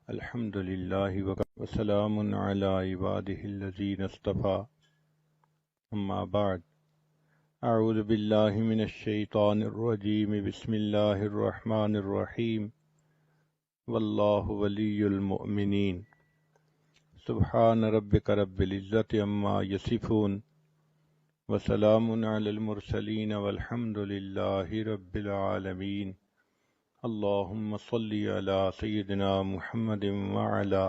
الحمد لله وسلام على عباده الذين اصطفى أما بعد أعوذ بالله من الشيطان الرجيم بسم الله الرحمن الرحيم والله ولي المؤمنين سبحان ربك رب العزة عما يصفون وسلام على المرسلين والحمد لله رب العالمين اللهم صل على سيدنا محمد وعلى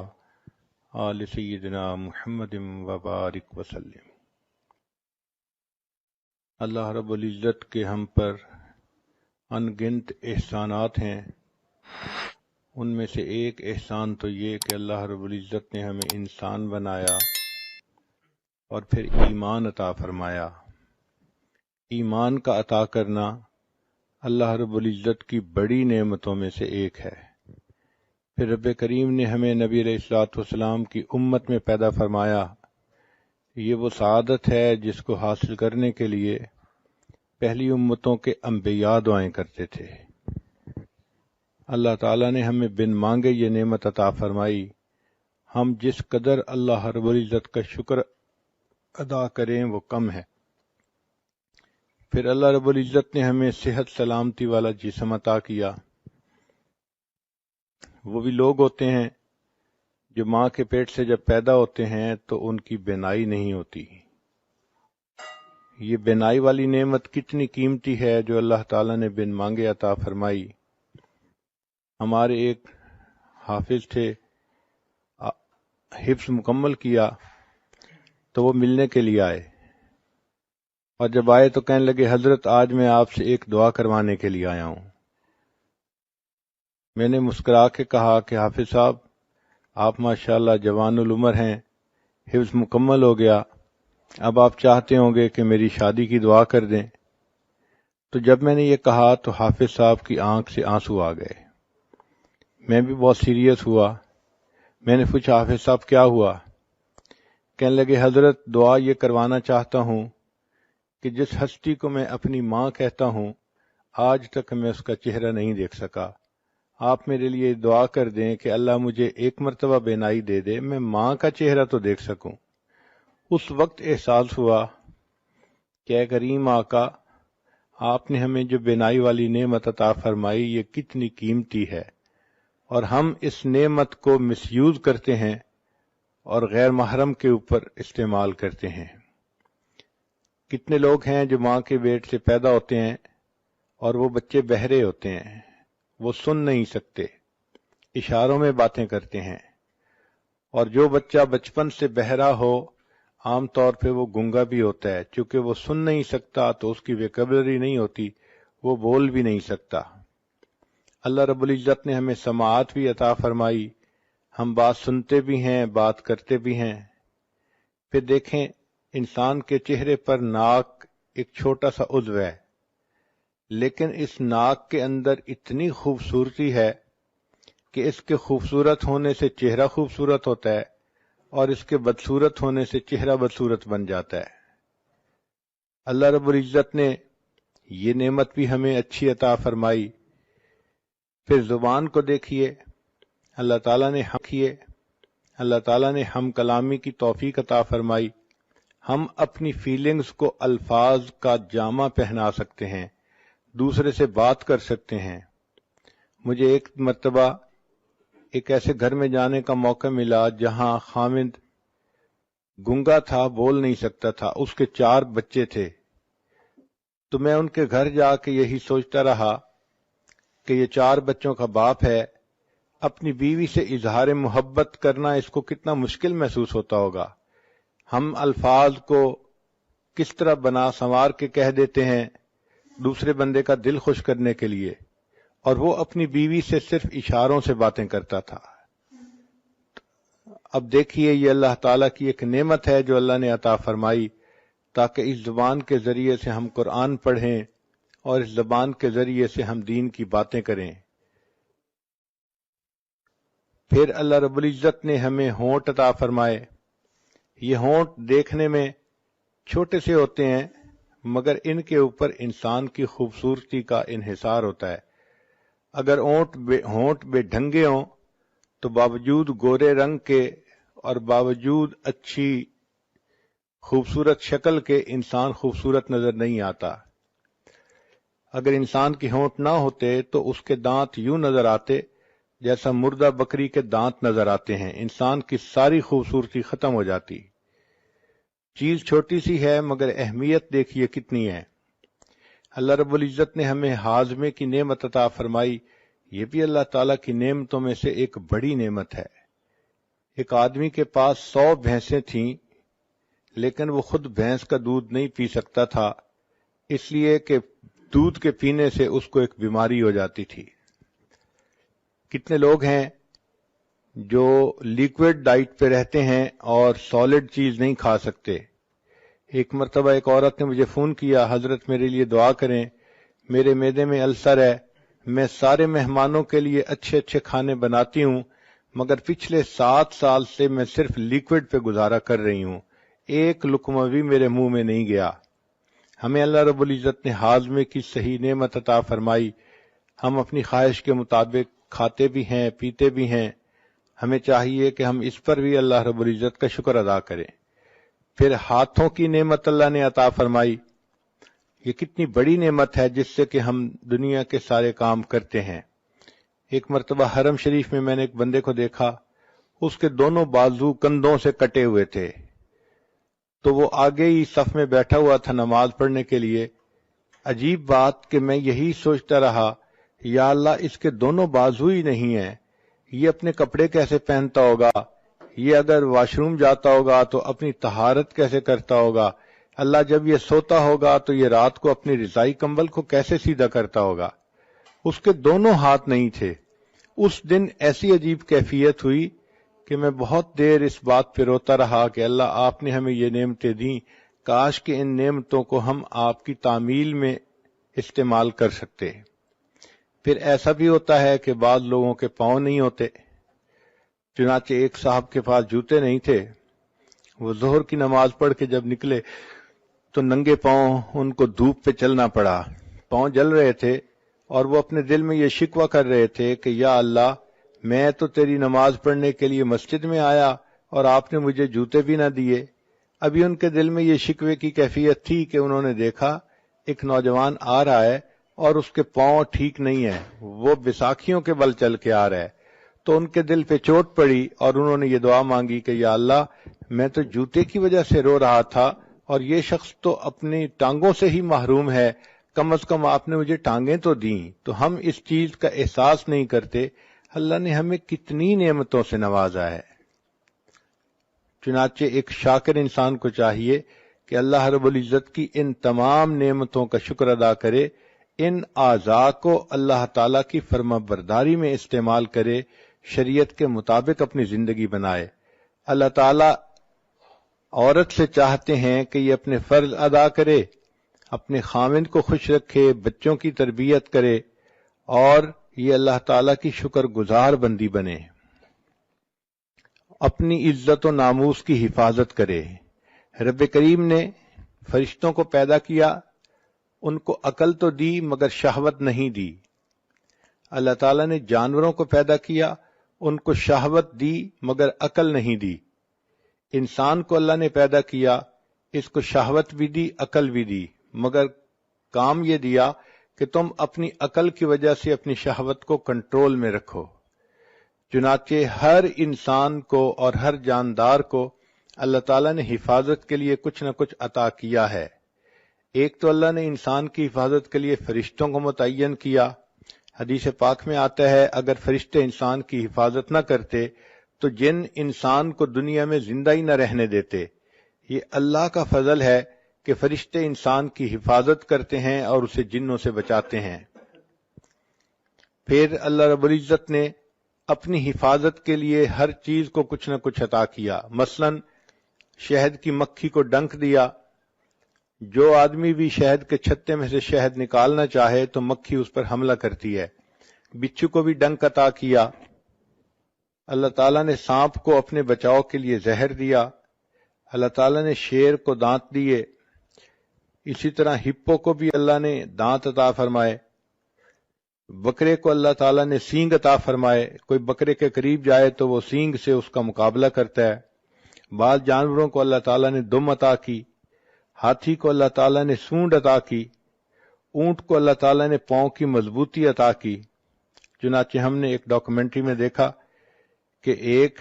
آل سيدنا محمد وبارک وسلم۔ اللہ رب العزت کے ہم پر ان گنت احسانات ہیں، ان میں سے ایک احسان تو یہ کہ اللہ رب العزت نے ہمیں انسان بنایا اور پھر ایمان عطا فرمایا۔ ایمان کا عطا کرنا اللہ رب العزت کی بڑی نعمتوں میں سے ایک ہے۔ پھر رب کریم نے ہمیں نبی علیہ الصلوۃ والسلام کی امت میں پیدا فرمایا۔ یہ وہ سعادت ہے جس کو حاصل کرنے کے لیے پہلی امتوں کے انبیاء دعائیں کرتے تھے۔ اللہ تعالیٰ نے ہمیں بن مانگے یہ نعمت عطا فرمائی۔ ہم جس قدر اللہ رب العزت کا شکر ادا کریں وہ کم ہے۔ پھر اللہ رب العزت نے ہمیں صحت سلامتی والا جسم عطا کیا۔ وہ بھی لوگ ہوتے ہیں جو ماں کے پیٹ سے جب پیدا ہوتے ہیں تو ان کی بینائی نہیں ہوتی۔ یہ بینائی والی نعمت کتنی قیمتی ہے جو اللہ تعالیٰ نے بن مانگے عطا فرمائی۔ ہمارے ایک حافظ تھے، حفظ مکمل کیا تو وہ ملنے کے لیے آئے، اور جب آئے تو کہنے لگے حضرت آج میں آپ سے ایک دعا کروانے کے لیے آیا ہوں۔ میں نے مسکرا کے کہا کہ حافظ صاحب آپ ماشاءاللہ جوان العمر ہیں، حفظ مکمل ہو گیا، اب آپ چاہتے ہوں گے کہ میری شادی کی دعا کر دیں۔ تو جب میں نے یہ کہا تو حافظ صاحب کی آنکھ سے آنسو آ گئے۔ میں بھی بہت سیریس ہوا۔ میں نے پوچھا حافظ صاحب کیا ہوا؟ کہنے لگے حضرت دعا یہ کروانا چاہتا ہوں کہ جس ہستی کو میں اپنی ماں کہتا ہوں آج تک میں اس کا چہرہ نہیں دیکھ سکا، آپ میرے لیے دعا کر دیں کہ اللہ مجھے ایک مرتبہ بینائی دے دے، میں ماں کا چہرہ تو دیکھ سکوں۔ اس وقت احساس ہوا کہ اے کریم آقا، آپ نے ہمیں جو بینائی والی نعمت عطا فرمائی یہ کتنی قیمتی ہے، اور ہم اس نعمت کو مس یوز کرتے ہیں اور غیر محرم کے اوپر استعمال کرتے ہیں۔ کتنے لوگ ہیں جو ماں کے پیٹ سے پیدا ہوتے ہیں اور وہ بچے بہرے ہوتے ہیں، وہ سن نہیں سکتے، اشاروں میں باتیں کرتے ہیں، اور جو بچہ بچپن سے بہرا ہو عام طور پہ وہ گنگا بھی ہوتا ہے، چونکہ وہ سن نہیں سکتا تو اس کی ویکیبلری نہیں ہوتی، وہ بول بھی نہیں سکتا۔ اللہ رب العزت نے ہمیں سماعت بھی عطا فرمائی، ہم بات سنتے بھی ہیں، بات کرتے بھی ہیں۔ پھر دیکھیں انسان کے چہرے پر ناک ایک چھوٹا سا عضو ہے، لیکن اس ناک کے اندر اتنی خوبصورتی ہے کہ اس کے خوبصورت ہونے سے چہرہ خوبصورت ہوتا ہے اور اس کے بدصورت ہونے سے چہرہ بدصورت بن جاتا ہے۔ اللہ رب العزت نے یہ نعمت بھی ہمیں اچھی عطا فرمائی۔ پھر زبان کو دیکھیے، اللہ تعالیٰ نے ہم کلامی کی توفیق عطا فرمائی۔ ہم اپنی فیلنگز کو الفاظ کا جامہ پہنا سکتے ہیں، دوسرے سے بات کر سکتے ہیں۔ مجھے ایک مرتبہ ایک ایسے گھر میں جانے کا موقع ملا جہاں خامد گنگا تھا، بول نہیں سکتا تھا، اس کے 4 بچے تھے۔ تو میں ان کے گھر جا کے یہی سوچتا رہا کہ یہ 4 بچوں کا باپ ہے، اپنی بیوی سے اظہار محبت کرنا اس کو کتنا مشکل محسوس ہوتا ہوگا۔ ہم الفاظ کو کس طرح بنا سنوار کے کہہ دیتے ہیں دوسرے بندے کا دل خوش کرنے کے لیے، اور وہ اپنی بیوی سے صرف اشاروں سے باتیں کرتا تھا۔ اب دیکھیے یہ اللہ تعالیٰ کی ایک نعمت ہے جو اللہ نے عطا فرمائی تاکہ اس زبان کے ذریعے سے ہم قرآن پڑھیں اور اس زبان کے ذریعے سے ہم دین کی باتیں کریں۔ پھر اللہ رب العزت نے ہمیں ہونٹ عطا فرمائے۔ یہ ہونٹ دیکھنے میں چھوٹے سے ہوتے ہیں مگر ان کے اوپر انسان کی خوبصورتی کا انحصار ہوتا ہے۔ اگر ہونٹ بے ڈھنگے ہوں تو باوجود گورے رنگ کے اور باوجود اچھی خوبصورت شکل کے انسان خوبصورت نظر نہیں آتا۔ اگر انسان کے ہونٹ نہ ہوتے تو اس کے دانت یوں نظر آتے جیسا مردہ بکری کے دانت نظر آتے ہیں، انسان کی ساری خوبصورتی ختم ہو جاتی۔ چیز چھوٹی سی ہے مگر اہمیت دیکھیے کتنی ہے۔ اللہ رب العزت نے ہمیں ہاضمے کی نعمت عطا فرمائی، یہ بھی اللہ تعالیٰ کی نعمتوں میں سے ایک بڑی نعمت ہے۔ ایک آدمی کے پاس 100 بھینسیں تھیں لیکن وہ خود بھینس کا دودھ نہیں پی سکتا تھا، اس لیے کہ دودھ کے پینے سے اس کو ایک بیماری ہو جاتی تھی۔ کتنے لوگ ہیں جو لیکوڈ ڈائٹ پہ رہتے ہیں اور سالڈ چیز نہیں کھا سکتے۔ ایک مرتبہ ایک عورت نے مجھے فون کیا، حضرت میرے لیے دعا کریں، میرے معدے میں السر ہے، میں سارے مہمانوں کے لیے اچھے اچھے کھانے بناتی ہوں مگر پچھلے 7 سال سے میں صرف لیکوڈ پہ گزارا کر رہی ہوں، ایک لقمہ بھی میرے منہ میں نہیں گیا۔ ہمیں اللہ رب العزت نے ہاضمے کی صحیح نعمت عطا فرمائی، ہم اپنی خواہش کے مطابق کھاتے بھی ہیں پیتے بھی ہیں، ہمیں چاہیے کہ ہم اس پر بھی اللہ رب العزت کا شکر ادا کریں۔ پھر ہاتھوں کی نعمت اللہ نے عطا فرمائی، یہ کتنی بڑی نعمت ہے جس سے کہ ہم دنیا کے سارے کام کرتے ہیں۔ ایک مرتبہ حرم شریف میں میں نے ایک بندے کو دیکھا، اس کے دونوں بازو کندھوں سے کٹے ہوئے تھے، تو وہ آگے ہی صف میں بیٹھا ہوا تھا نماز پڑھنے کے لیے۔ عجیب بات کہ میں یہی سوچتا رہا، یا اللہ اس کے دونوں بازو ہی نہیں ہیں، یہ اپنے کپڑے کیسے پہنتا ہوگا، یہ اگر واش روم جاتا ہوگا تو اپنی طہارت کیسے کرتا ہوگا، اللہ جب یہ سوتا ہوگا تو یہ رات کو اپنی رضائی کمبل کو کیسے سیدھا کرتا ہوگا۔ اس کے دونوں ہاتھ نہیں تھے۔ اس دن ایسی عجیب کیفیت ہوئی کہ میں بہت دیر اس بات پہ روتا رہا کہ اللہ آپ نے ہمیں یہ نعمتیں دیں، کاش کہ ان نعمتوں کو ہم آپ کی تعمیل میں استعمال کر سکتے۔ پھر ایسا بھی ہوتا ہے کہ بعض لوگوں کے پاؤں نہیں ہوتے، چنانچہ ایک صاحب کے پاس جوتے نہیں تھے، وہ ظہر کی نماز پڑھ کے جب نکلے تو ننگے پاؤں ان کو دھوپ پہ چلنا پڑا، پاؤں جل رہے تھے اور وہ اپنے دل میں یہ شکوہ کر رہے تھے کہ یا اللہ میں تو تیری نماز پڑھنے کے لیے مسجد میں آیا اور آپ نے مجھے جوتے بھی نہ دیے۔ ابھی ان کے دل میں یہ شکوے کی کیفیت تھی کہ انہوں نے دیکھا ایک نوجوان آ رہا ہے اور اس کے پاؤں ٹھیک نہیں ہیں، وہ بیساکھیوں کے بل چل کے آ رہا ہے، تو ان کے دل پہ چوٹ پڑی اور انہوں نے یہ دعا مانگی کہ یا اللہ میں تو جوتے کی وجہ سے رو رہا تھا اور یہ شخص تو اپنی ٹانگوں سے ہی محروم ہے، کم از کم آپ نے مجھے ٹانگیں تو دیں۔ تو ہم اس چیز کا احساس نہیں کرتے اللہ نے ہمیں کتنی نعمتوں سے نوازا ہے۔ چنانچہ ایک شاکر انسان کو چاہیے کہ اللہ رب العزت کی ان تمام نعمتوں کا شکر ادا کرے، ان اعضاء کو اللہ تعالیٰ کی فرما برداری میں استعمال کرے، شریعت کے مطابق اپنی زندگی بنائے۔ اللہ تعالیٰ عورت سے چاہتے ہیں کہ یہ اپنے فرض ادا کرے، اپنے خاوند کو خوش رکھے، بچوں کی تربیت کرے اور یہ اللہ تعالیٰ کی شکر گزار بندی بنے، اپنی عزت و ناموس کی حفاظت کرے۔ رب کریم نے فرشتوں کو پیدا کیا، ان کو عقل تو دی مگر شہوت نہیں دی۔ اللہ تعالیٰ نے جانوروں کو پیدا کیا، ان کو شہوت دی مگر عقل نہیں دی۔ انسان کو اللہ نے پیدا کیا، اس کو شہوت بھی دی عقل بھی دی، مگر کام یہ دیا کہ تم اپنی عقل کی وجہ سے اپنی شہوت کو کنٹرول میں رکھو۔ چنانچہ ہر انسان کو اور ہر جاندار کو اللہ تعالیٰ نے حفاظت کے لیے کچھ نہ کچھ عطا کیا ہے۔ ایک تو اللہ نے انسان کی حفاظت کے لیے فرشتوں کو متعین کیا۔ حدیث پاک میں آتا ہے اگر فرشتے انسان کی حفاظت نہ کرتے تو جن انسان کو دنیا میں زندہ ہی نہ رہنے دیتے۔ یہ اللہ کا فضل ہے کہ فرشتے انسان کی حفاظت کرتے ہیں اور اسے جنوں سے بچاتے ہیں۔ پھر اللہ رب العزت نے اپنی حفاظت کے لیے ہر چیز کو کچھ نہ کچھ عطا کیا۔ مثلا شہد کی مکھی کو ڈنک دیا، جو آدمی بھی شہد کے چھتے میں سے شہد نکالنا چاہے تو مکھی اس پر حملہ کرتی ہے۔ بچھو کو بھی ڈنک عطا کیا۔ اللہ تعالیٰ نے سانپ کو اپنے بچاؤ کے لیے زہر دیا۔ اللہ تعالیٰ نے شیر کو دانت دیے، اسی طرح ہپو کو بھی اللہ نے دانت عطا فرمائے۔ بکرے کو اللہ تعالیٰ نے سینگ عطا فرمائے، کوئی بکرے کے قریب جائے تو وہ سینگ سے اس کا مقابلہ کرتا ہے۔ بعض جانوروں کو اللہ تعالیٰ نے دم عطا کی، ہاتھی کو اللہ تعالیٰ نے سونڈ عطا کی، اونٹ کو اللہ تعالیٰ نے پاؤں کی مضبوطی عطا کی۔ چنانچہ ہم نے ایک ڈاکومنٹری میں دیکھا کہ ایک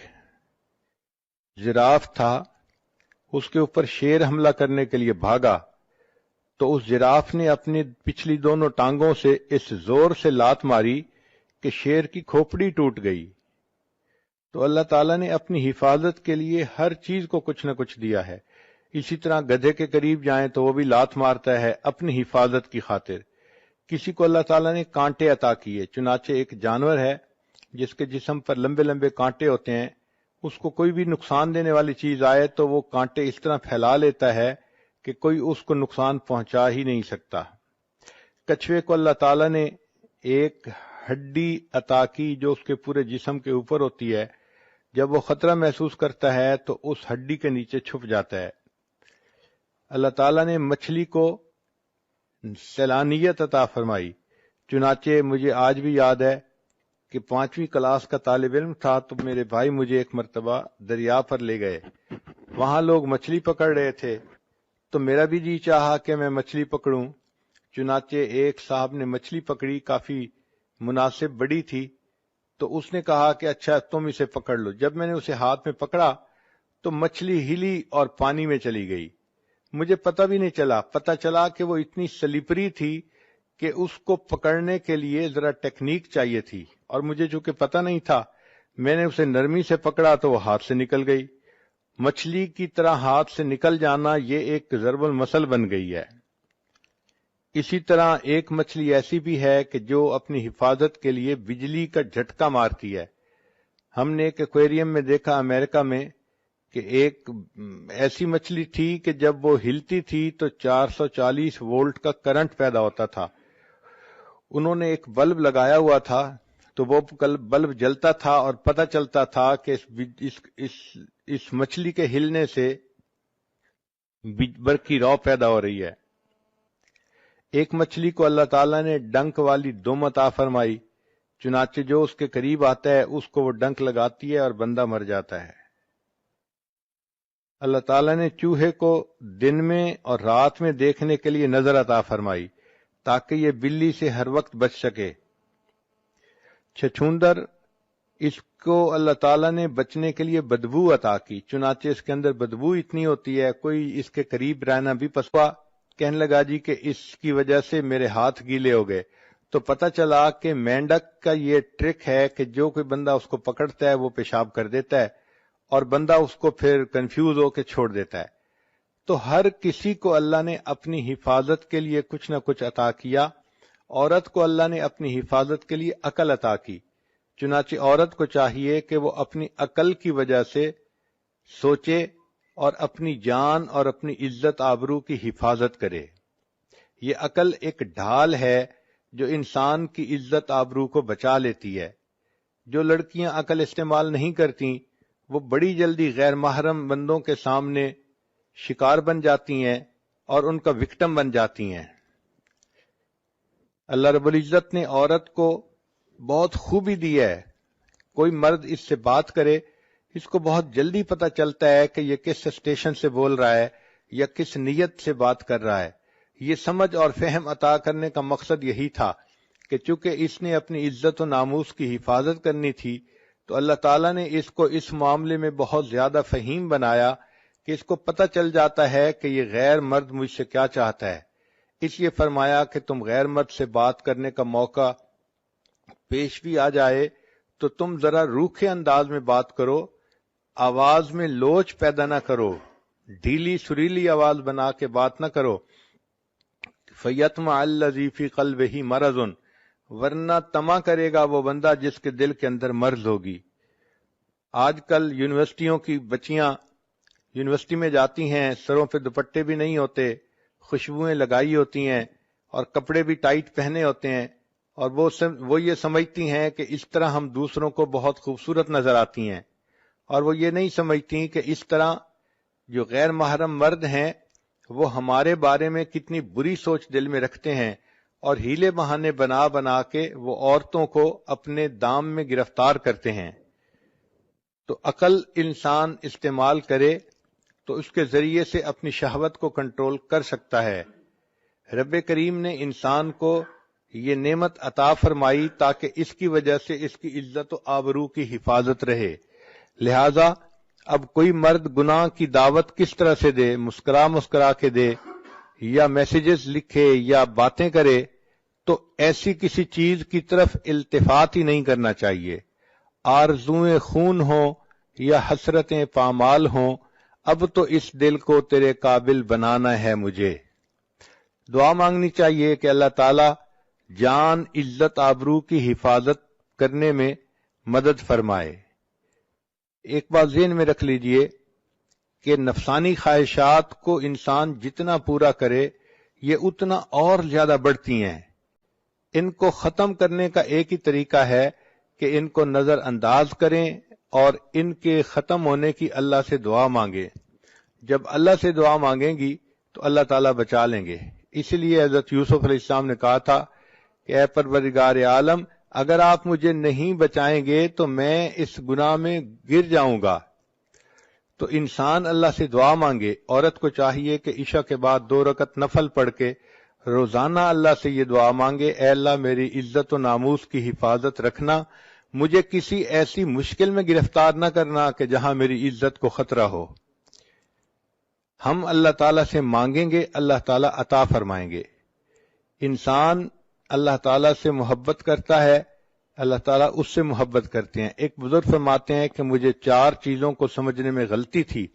جراف تھا، اس کے اوپر شیر حملہ کرنے کے لیے بھاگا تو اس جراف نے اپنی پچھلی دونوں ٹانگوں سے اس زور سے لات ماری کہ شیر کی کھوپڑی ٹوٹ گئی۔ تو اللہ تعالیٰ نے اپنی حفاظت کے لیے ہر چیز کو کچھ نہ کچھ دیا ہے۔ اسی طرح گدھے کے قریب جائیں تو وہ بھی لات مارتا ہے اپنی حفاظت کی خاطر۔ کسی کو اللہ تعالیٰ نے کانٹے عطا کیے، چنانچہ ایک جانور ہے جس کے جسم پر لمبے لمبے کانٹے ہوتے ہیں، اس کو کوئی بھی نقصان دینے والی چیز آئے تو وہ کانٹے اس طرح پھیلا لیتا ہے کہ کوئی اس کو نقصان پہنچا ہی نہیں سکتا۔ کچھوے کو اللہ تعالیٰ نے ایک ہڈی عطا کی جو اس کے پورے جسم کے اوپر ہوتی ہے، جب وہ خطرہ محسوس کرتا ہے تو اس ہڈی کے نیچے چھپ جاتا ہے۔ اللہ تعالیٰ نے مچھلی کو سیلانیت عطا فرمائی، چنانچہ مجھے آج بھی یاد ہے کہ 5ویں کلاس کا طالب علم تھا تو میرے بھائی مجھے ایک مرتبہ دریا پر لے گئے، وہاں لوگ مچھلی پکڑ رہے تھے تو میرا بھی جی چاہا کہ میں مچھلی پکڑوں۔ چنانچہ ایک صاحب نے مچھلی پکڑی، کافی مناسب بڑی تھی، تو اس نے کہا کہ اچھا تم اسے پکڑ لو۔ جب میں نے اسے ہاتھ میں پکڑا تو مچھلی ہلی اور پانی میں چلی گئی، مجھے پتہ بھی نہیں چلا۔ پتہ چلا کہ وہ اتنی سلیپری تھی کہ اس کو پکڑنے کے لیے ذرا ٹیکنیک چاہیے تھی، اور مجھے چونکہ پتہ نہیں تھا میں نے اسے نرمی سے پکڑا تو وہ ہاتھ سے نکل گئی۔ مچھلی کی طرح ہاتھ سے نکل جانا یہ ایک ضرب المثل بن گئی ہے۔ اسی طرح ایک مچھلی ایسی بھی ہے کہ جو اپنی حفاظت کے لیے بجلی کا جھٹکا مارتی ہے۔ ہم نے ایک ایکویریم میں دیکھا امریکہ میں کہ ایک ایسی مچھلی تھی کہ جب وہ ہلتی تھی تو 440 وولٹ کا کرنٹ پیدا ہوتا تھا۔ انہوں نے ایک بلب لگایا ہوا تھا تو وہ بلب جلتا تھا اور پتہ چلتا تھا کہ اس مچھلی کے ہلنے سے برقی رو پیدا ہو رہی ہے۔ ایک مچھلی کو اللہ تعالیٰ نے ڈنک والی دم عطا فرمائی، چنانچہ جو اس کے قریب آتا ہے اس کو وہ ڈنک لگاتی ہے اور بندہ مر جاتا ہے۔ اللہ تعالیٰ نے چوہے کو دن میں اور رات میں دیکھنے کے لیے نظر عطا فرمائی تاکہ یہ بلی سے ہر وقت بچ سکے۔ چھچھوندر، اس کو اللہ تعالیٰ نے بچنے کے لیے بدبو عطا کی، چنانچہ اس کے اندر بدبو اتنی ہوتی ہے کوئی اس کے قریب رہنا بھی پسوا۔ کہنے لگا جی کہ اس کی وجہ سے میرے ہاتھ گیلے ہو گئے، تو پتہ چلا کہ مینڈک کا یہ ٹرک ہے کہ جو کوئی بندہ اس کو پکڑتا ہے وہ پیشاب کر دیتا ہے اور بندہ اس کو پھر کنفیوز ہو کے چھوڑ دیتا ہے۔ تو ہر کسی کو اللہ نے اپنی حفاظت کے لیے کچھ نہ کچھ عطا کیا۔ عورت کو اللہ نے اپنی حفاظت کے لیے عقل عطا کی، چنانچہ عورت کو چاہیے کہ وہ اپنی عقل کی وجہ سے سوچے اور اپنی جان اور اپنی عزت آبرو کی حفاظت کرے۔ یہ عقل ایک ڈھال ہے جو انسان کی عزت آبرو کو بچا لیتی ہے۔ جو لڑکیاں عقل استعمال نہیں کرتی وہ بڑی جلدی غیر محرم بندوں کے سامنے شکار بن جاتی ہیں اور ان کا وکٹم بن جاتی ہیں۔ اللہ رب العزت نے عورت کو بہت خوبی دی ہے، کوئی مرد اس سے بات کرے اس کو بہت جلدی پتہ چلتا ہے کہ یہ کس اسٹیشن سے بول رہا ہے یا کس نیت سے بات کر رہا ہے۔ یہ سمجھ اور فہم عطا کرنے کا مقصد یہی تھا کہ چونکہ اس نے اپنی عزت و ناموس کی حفاظت کرنی تھی تو اللہ تعالیٰ نے اس کو اس معاملے میں بہت زیادہ فہیم بنایا کہ اس کو پتہ چل جاتا ہے کہ یہ غیر مرد مجھ سے کیا چاہتا ہے۔ اس لیے فرمایا کہ تم غیر مرد سے بات کرنے کا موقع پیش بھی آ جائے تو تم ذرا روکھے انداز میں بات کرو، آواز میں لوچ پیدا نہ کرو، ڈھیلی سریلی آواز بنا کے بات نہ کرو۔ فَيَطْمَعَ الَّذِي فِي قَلْبِهِ مَرَضٌ، ورنہ طمع کرے گا وہ بندہ جس کے دل کے اندر مرض ہوگی۔ آج کل یونیورسٹیوں کی بچیاں یونیورسٹی میں جاتی ہیں، سروں پہ دوپٹے بھی نہیں ہوتے، خوشبوئیں لگائی ہوتی ہیں اور کپڑے بھی ٹائٹ پہنے ہوتے ہیں، اور وہ یہ سمجھتی ہیں کہ اس طرح ہم دوسروں کو بہت خوبصورت نظر آتی ہیں، اور وہ یہ نہیں سمجھتی کہ اس طرح جو غیر محرم مرد ہیں وہ ہمارے بارے میں کتنی بری سوچ دل میں رکھتے ہیں اور ہیلے بہانے بنا بنا کے وہ عورتوں کو اپنے دام میں گرفتار کرتے ہیں۔ تو عقل انسان استعمال کرے تو اس کے ذریعے سے اپنی شہوت کو کنٹرول کر سکتا ہے۔ رب کریم نے انسان کو یہ نعمت عطا فرمائی تاکہ اس کی وجہ سے اس کی عزت و آبرو کی حفاظت رہے۔ لہذا اب کوئی مرد گناہ کی دعوت کس طرح سے دے، مسکرا مسکرا کے دے یا میسیجز لکھے یا باتیں کرے، تو ایسی کسی چیز کی طرف التفات ہی نہیں کرنا چاہیے۔ آرزوئیں خون ہوں یا حسرتیں پامال ہوں، اب تو اس دل کو تیرے قابل بنانا ہے مجھے۔ دعا مانگنی چاہیے کہ اللہ تعالی جان عزت آبرو کی حفاظت کرنے میں مدد فرمائے۔ ایک بات ذہن میں رکھ لیجئے کہ نفسانی خواہشات کو انسان جتنا پورا کرے یہ اتنا اور زیادہ بڑھتی ہیں۔ ان کو ختم کرنے کا ایک ہی طریقہ ہے کہ ان کو نظر انداز کریں اور ان کے ختم ہونے کی اللہ سے دعا مانگیں۔ جب اللہ سے دعا مانگیں گی تو اللہ تعالیٰ بچا لیں گے۔ اسی لیے حضرت یوسف علیہ السلام نے کہا تھا کہ اے پروردگار عالم، اگر آپ مجھے نہیں بچائیں گے تو میں اس گناہ میں گر جاؤں گا۔ تو انسان اللہ سے دعا مانگے۔ عورت کو چاہیے کہ عشاء کے بعد 2 رکعت نفل پڑھ کے روزانہ اللہ سے یہ دعا مانگے، اے اللہ میری عزت و ناموس کی حفاظت رکھنا، مجھے کسی ایسی مشکل میں گرفتار نہ کرنا کہ جہاں میری عزت کو خطرہ ہو۔ ہم اللہ تعالیٰ سے مانگیں گے، اللہ تعالیٰ عطا فرمائیں گے۔ انسان اللہ تعالیٰ سے محبت کرتا ہے، اللہ تعالیٰ اس سے محبت کرتے ہیں۔ ایک بزرگ فرماتے ہیں کہ مجھے 4 چیزوں کو سمجھنے میں غلطی تھی،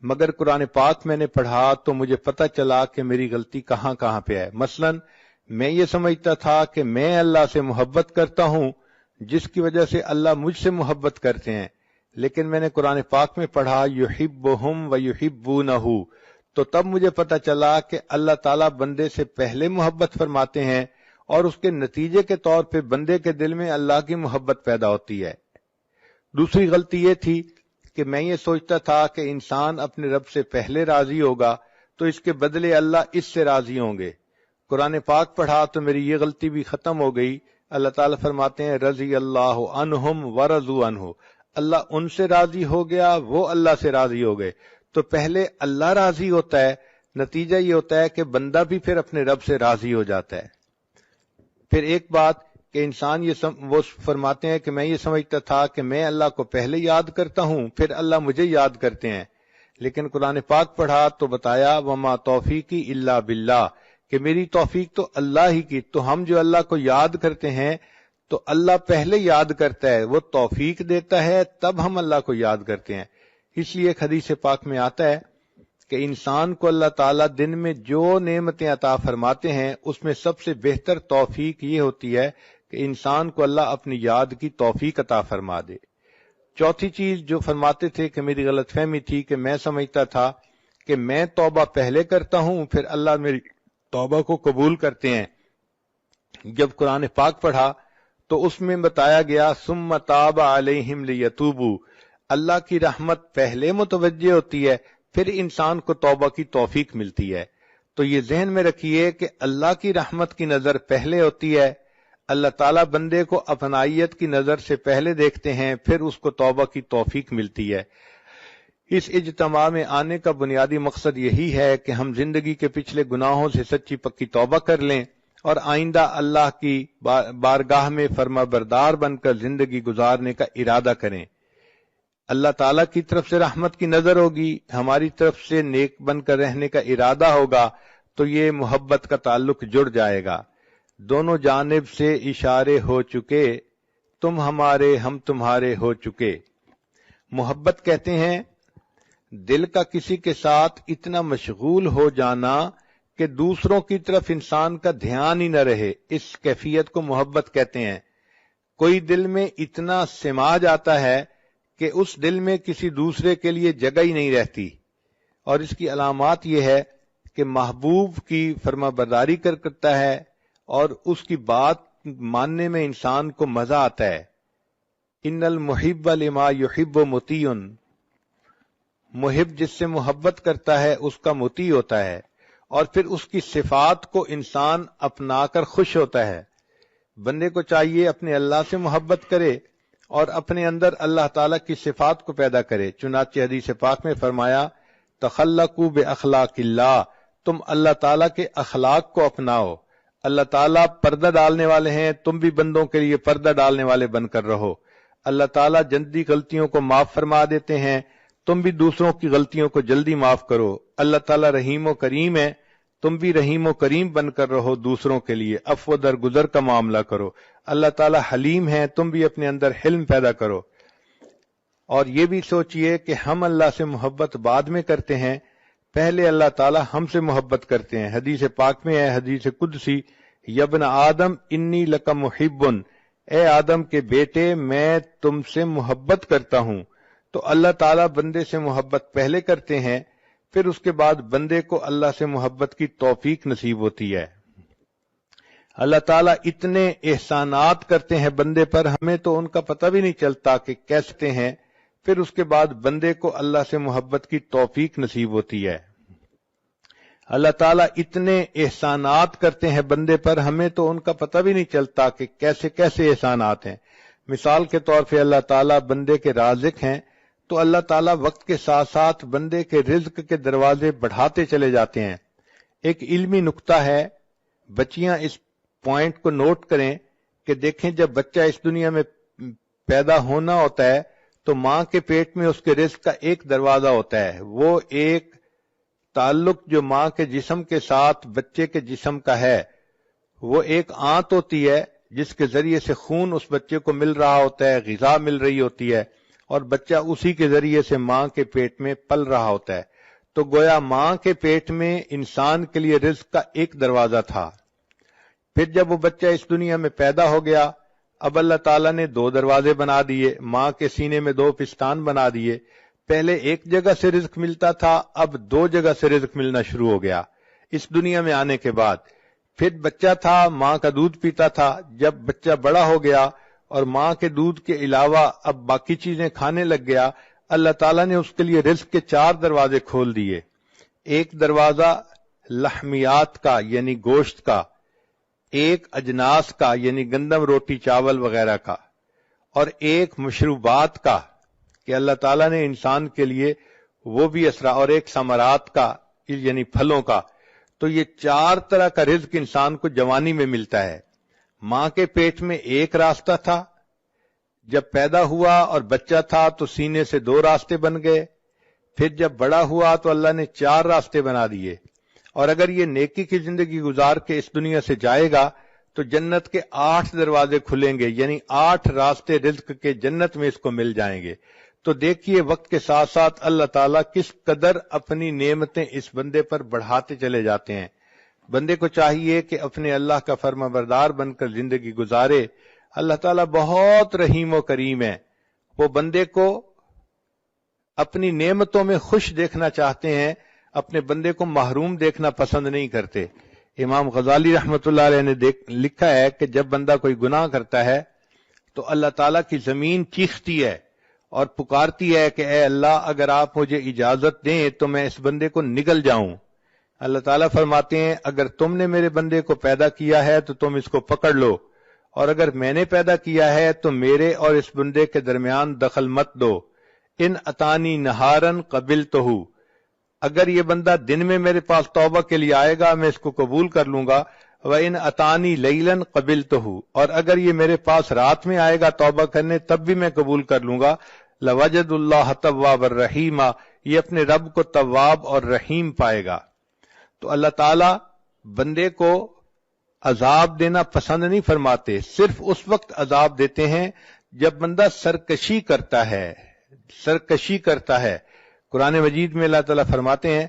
مگر قرآن پاک میں نے پڑھا تو مجھے پتہ چلا کہ میری غلطی کہاں کہاں پہ ہے۔ مثلا میں یہ سمجھتا تھا کہ میں اللہ سے محبت کرتا ہوں جس کی وجہ سے اللہ مجھ سے محبت کرتے ہیں، لیکن میں نے قرآن پاک میں پڑھا یحبہم ویحبونہ، تو تب مجھے پتہ چلا کہ اللہ تعالیٰ بندے سے پہلے محبت فرماتے ہیں اور اس کے نتیجے کے طور پہ بندے کے دل میں اللہ کی محبت پیدا ہوتی ہے۔ دوسری غلطی یہ تھی کہ میں یہ سوچتا تھا کہ انسان اپنے رب سے پہلے راضی ہوگا تو اس کے بدلے اللہ اس سے راضی ہوں گے۔ قرآن پاک پڑھا تو میری یہ غلطی بھی ختم ہو گئی۔ اللہ تعالیٰ فرماتے ہیں رضی اللہ عنہم ورضوا عنہ، اللہ ان سے راضی ہو گیا، وہ اللہ سے راضی ہو گئے۔ تو پہلے اللہ راضی ہوتا ہے، نتیجہ یہ ہوتا ہے کہ بندہ بھی پھر اپنے رب سے راضی ہو جاتا ہے۔ پھر ایک بات کہ انسان وہ فرماتے ہیں کہ میں یہ سمجھتا تھا کہ میں اللہ کو پہلے یاد کرتا ہوں پھر اللہ مجھے یاد کرتے ہیں، لیکن قرآن پاک پڑھا تو بتایا وما توفیقی الا باللہ، کہ میری توفیق تو اللہ ہی کی۔ تو ہم جو اللہ کو یاد کرتے ہیں تو اللہ پہلے یاد کرتا ہے، وہ توفیق دیتا ہے تب ہم اللہ کو یاد کرتے ہیں۔ اس لیے ایک حدیث پاک میں آتا ہے کہ انسان کو اللہ تعالیٰ دن میں جو نعمتیں عطا فرماتے ہیں اس میں سب سے بہتر توفیق یہ ہوتی ہے کہ انسان کو اللہ اپنی یاد کی توفیق عطا فرما دے۔ چوتھی چیز جو فرماتے تھے کہ میری غلط فہمی تھی کہ میں سمجھتا تھا کہ میں توبہ پہلے کرتا ہوں پھر اللہ میری توبہ کو قبول کرتے ہیں۔ جب قرآن پاک پڑھا تو اس میں بتایا گیا ثم تاب علیہم لیتوبوا، اللہ کی رحمت پہلے متوجہ ہوتی ہے پھر انسان کو توبہ کی توفیق ملتی ہے۔ تو یہ ذہن میں رکھیے کہ اللہ کی رحمت کی نظر پہلے ہوتی ہے، اللہ تعالیٰ بندے کو اپنائیت کی نظر سے پہلے دیکھتے ہیں پھر اس کو توبہ کی توفیق ملتی ہے۔ اس اجتماع میں آنے کا بنیادی مقصد یہی ہے کہ ہم زندگی کے پچھلے گناہوں سے سچی پکی توبہ کر لیں اور آئندہ اللہ کی بارگاہ میں فرما بردار بن کر زندگی گزارنے کا ارادہ کریں۔ اللہ تعالیٰ کی طرف سے رحمت کی نظر ہوگی، ہماری طرف سے نیک بن کر رہنے کا ارادہ ہوگا تو یہ محبت کا تعلق جڑ جائے گا۔ دونوں جانب سے اشارے ہو چکے، تم ہمارے ہم تمہارے ہو چکے۔ محبت کہتے ہیں دل کا کسی کے ساتھ اتنا مشغول ہو جانا کہ دوسروں کی طرف انسان کا دھیان ہی نہ رہے، اس کیفیت کو محبت کہتے ہیں۔ کوئی دل میں اتنا سما جاتا ہے کہ اس دل میں کسی دوسرے کے لیے جگہ ہی نہیں رہتی، اور اس کی علامات یہ ہے کہ محبوب کی فرما برداری کرتا ہے اور اس کی بات ماننے میں انسان کو مزہ آتا ہے۔ ان المحب لما یحب مطیع، محب جس سے محبت کرتا ہے اس کا مطیع ہوتا ہے، اور پھر اس کی صفات کو انسان اپنا کر خوش ہوتا ہے۔ بندے کو چاہیے اپنے اللہ سے محبت کرے اور اپنے اندر اللہ تعالیٰ کی صفات کو پیدا کرے۔ چنانچہ حدیث پاک میں فرمایا تخلقوا باخلاق اللہ، تم اللہ تعالیٰ کے اخلاق کو اپناؤ۔ اللہ تعالیٰ پردہ ڈالنے والے ہیں، تم بھی بندوں کے لیے پردہ ڈالنے والے بن کر رہو۔ اللہ تعالیٰ جلدی غلطیوں کو معاف فرما دیتے ہیں، تم بھی دوسروں کی غلطیوں کو جلدی معاف کرو۔ اللہ تعالیٰ رحیم و کریم ہے، تم بھی رحیم و کریم بن کر رہو، دوسروں کے لیے عفو درگزر کا معاملہ کرو۔ اللہ تعالیٰ حلیم ہے، تم بھی اپنے اندر حلم پیدا کرو۔ اور یہ بھی سوچئے کہ ہم اللہ سے محبت بعد میں کرتے ہیں، پہلے اللہ تعالیٰ ہم سے محبت کرتے ہیں۔ حدیث پاک میں ہے، حدیث قدسی، یبن آدم انی لک محبن، اے آدم کے بیٹے میں تم سے محبت کرتا ہوں۔ تو اللہ تعالیٰ بندے سے محبت پہلے کرتے ہیں، پھر اس کے بعد بندے کو اللہ سے محبت کی توفیق نصیب ہوتی ہے۔ اللہ تعالیٰ اتنے احسانات کرتے ہیں بندے پر، ہمیں تو ان کا پتہ بھی نہیں چلتا کہ کیسے ہیں، پھر اس کے بعد بندے کو اللہ سے محبت کی توفیق نصیب ہوتی ہے۔ اللہ تعالیٰ اتنے احسانات کرتے ہیں بندے پر، ہمیں تو ان کا پتہ بھی نہیں چلتا کہ کیسے کیسے احسانات ہیں۔ مثال کے طور پہ اللہ تعالیٰ بندے کے رازق ہیں، تو اللہ تعالیٰ وقت کے ساتھ ساتھ بندے کے رزق کے دروازے بڑھاتے چلے جاتے ہیں۔ ایک علمی نکتہ ہے، بچیاں اس پوائنٹ کو نوٹ کریں کہ دیکھیں جب بچہ اس دنیا میں پیدا ہونا ہوتا ہے تو ماں کے پیٹ میں اس کے رزق کا ایک دروازہ ہوتا ہے، وہ ایک تعلق جو ماں کے جسم کے ساتھ بچے کے جسم کا ہے، وہ ایک آنت ہوتی ہے جس کے ذریعے سے خون اس بچے کو مل رہا ہوتا ہے، غذا مل رہی ہوتی ہے، اور بچہ اسی کے ذریعے سے ماں کے پیٹ میں پل رہا ہوتا ہے۔ تو گویا ماں کے پیٹ میں انسان کے لیے رزق کا ایک دروازہ تھا، پھر جب وہ بچہ اس دنیا میں پیدا ہو گیا، اب اللہ تعالیٰ نے دو دروازے بنا دیے، ماں کے سینے میں دو پستان بنا دیے۔ پہلے ایک جگہ سے رزق ملتا تھا، اب دو جگہ سے رزق ملنا شروع ہو گیا اس دنیا میں آنے کے بعد۔ پھر بچہ تھا، ماں کا دودھ پیتا تھا، جب بچہ بڑا ہو گیا اور ماں کے دودھ کے علاوہ اب باقی چیزیں کھانے لگ گیا، اللہ تعالیٰ نے اس کے لیے رزق کے چار دروازے کھول دیے۔ ایک دروازہ لحمیات کا یعنی گوشت کا، ایک اجناس کا یعنی گندم روٹی چاول وغیرہ کا، اور ایک مشروبات کا کہ اللہ تعالیٰ نے انسان کے لیے وہ بھی اور ایک ثمرات کا یعنی پھلوں کا۔ تو یہ چار طرح کا رزق انسان کو جوانی میں ملتا ہے۔ ماں کے پیٹ میں ایک راستہ تھا، جب پیدا ہوا اور بچہ تھا تو سینے سے دو راستے بن گئے، پھر جب بڑا ہوا تو اللہ نے چار راستے بنا دیے، اور اگر یہ نیکی کی زندگی گزار کے اس دنیا سے جائے گا تو جنت کے 8 دروازے کھلیں گے، یعنی 8 راستے رزق کے جنت میں اس کو مل جائیں گے۔ تو دیکھیے وقت کے ساتھ ساتھ اللہ تعالیٰ کس قدر اپنی نعمتیں اس بندے پر بڑھاتے چلے جاتے ہیں۔ بندے کو چاہیے کہ اپنے اللہ کا فرما بردار بن کر زندگی گزارے۔ اللہ تعالیٰ بہت رحیم و کریم ہے، وہ بندے کو اپنی نعمتوں میں خوش دیکھنا چاہتے ہیں، اپنے بندے کو محروم دیکھنا پسند نہیں کرتے۔ امام غزالی رحمۃ اللہ علیہ نے لکھا ہے کہ جب بندہ کوئی گناہ کرتا ہے تو اللہ تعالیٰ کی زمین چیختی ہے اور پکارتی ہے کہ اے اللہ اگر آپ مجھے اجازت دیں تو میں اس بندے کو نگل جاؤں۔ اللہ تعالیٰ فرماتے ہیں اگر تم نے میرے بندے کو پیدا کیا ہے تو تم اس کو پکڑ لو، اور اگر میں نے پیدا کیا ہے تو میرے اور اس بندے کے درمیان دخل مت دو۔ ان اتانی نہارن قبلتہ، اگر یہ بندہ دن میں میرے پاس توبہ کے لیے آئے گا میں اس کو قبول کر لوں گا، وَإِنْ أَتَانِي لَيْلًا قَبِلْتُهُ، اور اگر یہ میرے پاس رات میں آئے گا توبہ کرنے تب بھی میں قبول کر لوں گا۔ لَوَجَدُ اللَّهَ تَوَّابًا رَحِيمًا، یہ اپنے رب کو تواب اور رحیم پائے گا۔ تو اللہ تعالیٰ بندے کو عذاب دینا پسند نہیں فرماتے، صرف اس وقت عذاب دیتے ہیں جب بندہ سرکشی کرتا ہے۔ قرآن مجید میں اللہ تعالیٰ فرماتے ہیں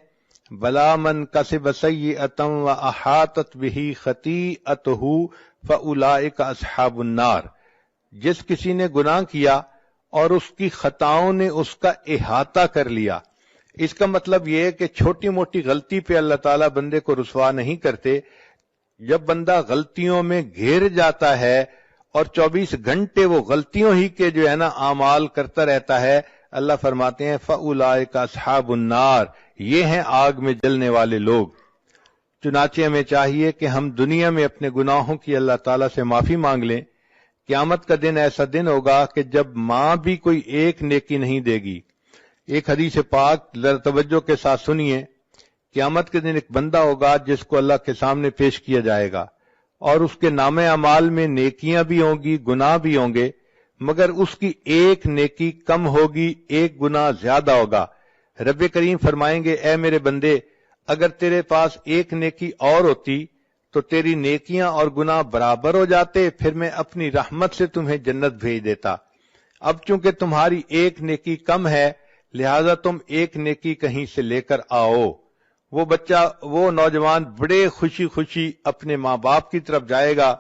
بلا من کسب سیئۃ واحاطت بہ خطیئتہ فاولئک اصحاب النار، جس کسی نے گناہ کیا اور اس کی خطاؤں نے اس کا احاطہ کر لیا۔ اس کا مطلب یہ ہے کہ چھوٹی موٹی غلطی پہ اللہ تعالیٰ بندے کو رسوا نہیں کرتے، جب بندہ غلطیوں میں گھیر جاتا ہے اور 24 گھنٹے وہ غلطیوں ہی کے جو ہے نا اعمال کرتا رہتا ہے، اللہ فرماتے ہیں فَأُولَئِكَ أَصْحَابُ النَّارِ، یہ ہیں آگ میں جلنے والے لوگ۔ چنانچہ ہمیں چاہیے کہ ہم دنیا میں اپنے گناہوں کی اللہ تعالیٰ سے معافی مانگ لیں. قیامت کا دن ایسا دن ہوگا کہ جب ماں بھی کوئی ایک نیکی نہیں دے گی. ایک حدیث پاک ذرا توجہ کے ساتھ سنیے. قیامت کے دن ایک بندہ ہوگا جس کو اللہ کے سامنے پیش کیا جائے گا اور اس کے نام اعمال میں نیکیاں بھی ہوں گی، گناہ بھی ہوں گے، مگر اس کی ایک نیکی کم ہوگی، ایک گناہ زیادہ ہوگا. رب کریم فرمائیں گے اے میرے بندے، اگر تیرے پاس ایک نیکی اور ہوتی تو تیری نیکیاں اور گناہ برابر ہو جاتے، پھر میں اپنی رحمت سے تمہیں جنت بھیج دیتا. اب چونکہ تمہاری ایک نیکی کم ہے لہذا تم ایک نیکی کہیں سے لے کر آؤ. وہ نوجوان بڑے خوشی خوشی اپنے ماں باپ کی طرف جائے گا،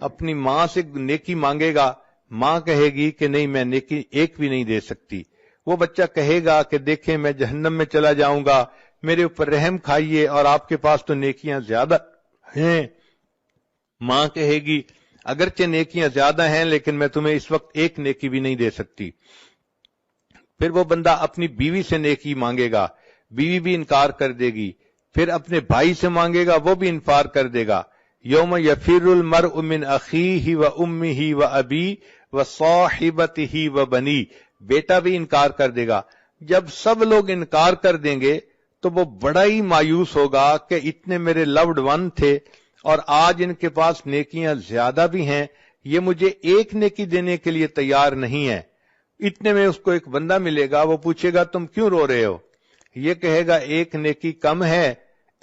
اپنی ماں سے نیکی مانگے گا. ماں کہے گی کہ نہیں، میں نیکی ایک بھی نہیں دے سکتی. وہ بچہ کہے گا کہ دیکھیں میں جہنم میں چلا جاؤں گا، میرے اوپر رحم کھائیے، اور آپ کے پاس تو نیکیاں زیادہ ہیں. ماں کہے گی اگرچہ نیکیاں زیادہ ہیں لیکن میں تمہیں اس وقت ایک نیکی بھی نہیں دے سکتی. پھر وہ بندہ اپنی بیوی سے نیکی مانگے گا، بیوی بھی انکار کر دے گی. پھر اپنے بھائی سے مانگے گا، وہ بھی انکار کر دے گا. یوم یفر المرء من اخیہ و امہ و ابی و صاحبتہ و بنی، بیٹا بھی انکار کر دے گا. جب سب لوگ انکار کر دیں گے تو وہ بڑا ہی مایوس ہوگا کہ اتنے میرے لوڈ ون تھے اور آج ان کے پاس نیکیاں زیادہ بھی ہیں، یہ مجھے ایک نیکی دینے کے لیے تیار نہیں ہے. اتنے میں اس کو ایک بندہ ملے گا، وہ پوچھے گا تم کیوں رو رہے ہو؟ یہ کہے گا ایک نیکی کم ہے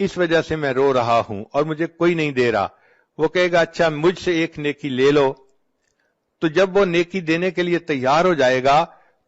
اس وجہ سے میں رو رہا ہوں اور مجھے کوئی نہیں دے رہا. وہ کہے گا اچھا مجھ سے ایک نیکی لے لو. تو جب وہ نیکی دینے کے لیے تیار ہو جائے گا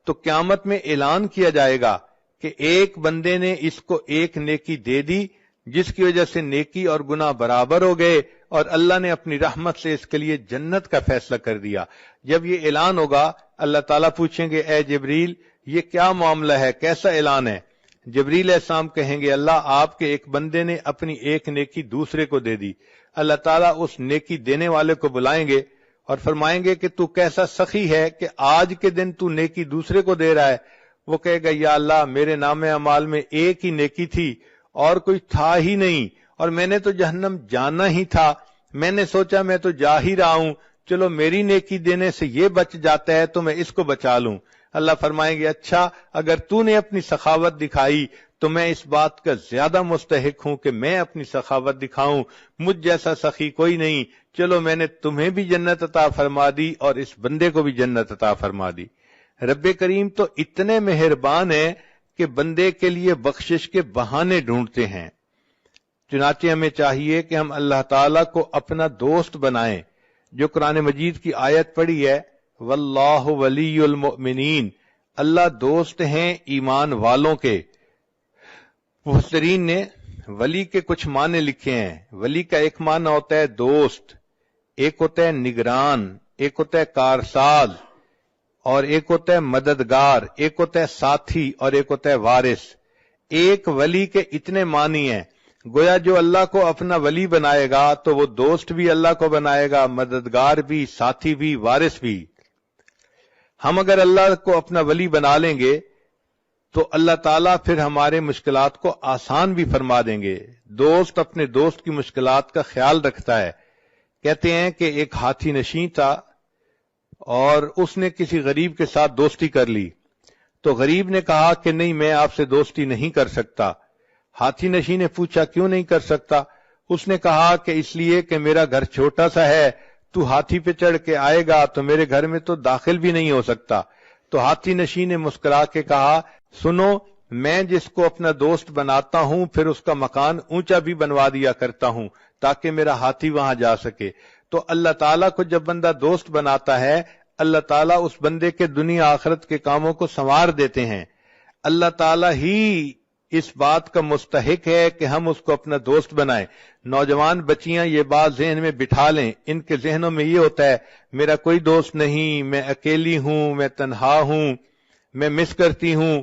تو قیامت میں اعلان کیا جائے گا کہ ایک بندے نے اس کو ایک نیکی دے دی جس کی وجہ سے نیکی اور گناہ برابر ہو گئے اور اللہ نے اپنی رحمت سے اس کے لیے جنت کا فیصلہ کر دیا. جب یہ اعلان ہوگا اللہ تعالیٰ پوچھیں گے اے جبریل یہ کیا معاملہ ہے، کیسا اعلان ہے؟ جبریل علیہ السلام کہیں گے اللہ آپ کے ایک بندے نے اپنی ایک نیکی دوسرے کو دے دی. اللہ تعالیٰ اس نیکی دینے والے کو بلائیں گے اور فرمائیں گے کہ تو کیسا سخی ہے کہ آج کے دن تو نیکی دوسرے کو دے رہا ہے. وہ کہے گا یا اللہ میرے نام اعمال میں ایک ہی نیکی تھی اور کوئی تھا ہی نہیں، اور میں نے تو جہنم جانا ہی تھا، میں نے سوچا میں تو جا ہی رہا ہوں، چلو میری نیکی دینے سے یہ بچ جاتا ہے تو میں اس کو بچا لوں. اللہ فرمائیں گے اچھا اگر تو نے اپنی سخاوت دکھائی تو میں اس بات کا زیادہ مستحق ہوں کہ میں اپنی سخاوت دکھاؤں، مجھ جیسا سخی کوئی نہیں، چلو میں نے تمہیں بھی جنت عطا فرما دی اور اس بندے کو بھی جنت عطا فرما دی. رب کریم تو اتنے مہربان ہیں کہ بندے کے لیے بخشش کے بہانے ڈھونڈتے ہیں. چنانچہ ہمیں چاہیے کہ ہم اللہ تعالیٰ کو اپنا دوست بنائیں. جو قرآن مجید کی آیت پڑھی ہے واللہ ولی المؤمنین، اللہ دوست ہیں ایمان والوں کے. مفسرین نے ولی کے کچھ معنی لکھے ہیں. ولی کا ایک معنی ہوتا ہے دوست، ایک ہوتا ہے نگران، ایک ہوتا ہے کارساز، اور ایک ہوتا ہے مددگار، ایک ہوتا ہے ساتھی اور ایک ہوتا ہے وارث. ایک ولی کے اتنے معنی ہیں. گویا جو اللہ کو اپنا ولی بنائے گا تو وہ دوست بھی اللہ کو بنائے گا، مددگار بھی، ساتھی بھی، وارث بھی. ہم اگر اللہ کو اپنا ولی بنا لیں گے تو اللہ تعالیٰ پھر ہمارے مشکلات کو آسان بھی فرما دیں گے. دوست اپنے دوست کی مشکلات کا خیال رکھتا ہے. کہتے ہیں کہ ایک ہاتھی نشین تھا اور اس نے کسی غریب کے ساتھ دوستی کر لی تو غریب نے کہا کہ نہیں میں آپ سے دوستی نہیں کر سکتا. ہاتھی نشین نے پوچھا کیوں نہیں کر سکتا؟ اس نے کہا کہ اس لیے کہ میرا گھر چھوٹا سا ہے، تو ہاتھی پہ چڑھ کے آئے گا تو میرے گھر میں تو داخل بھی نہیں ہو سکتا. تو ہاتھی نشین نے مسکرا کے کہا سنو میں جس کو اپنا دوست بناتا ہوں پھر اس کا مکان اونچا بھی بنوا دیا کرتا ہوں تاکہ میرا ہاتھی وہاں جا سکے. تو اللہ تعالیٰ کو جب بندہ دوست بناتا ہے اللہ تعالیٰ اس بندے کے دنیا آخرت کے کاموں کو سنوار دیتے ہیں. اللہ تعالیٰ ہی اس بات کا مستحق ہے کہ ہم اس کو اپنا دوست بنائیں. نوجوان بچیاں یہ بات ذہن میں بٹھا لیں. ان کے ذہنوں میں یہ ہوتا ہے میرا کوئی دوست نہیں، میں اکیلی ہوں، میں تنہا ہوں، میں مس کرتی ہوں.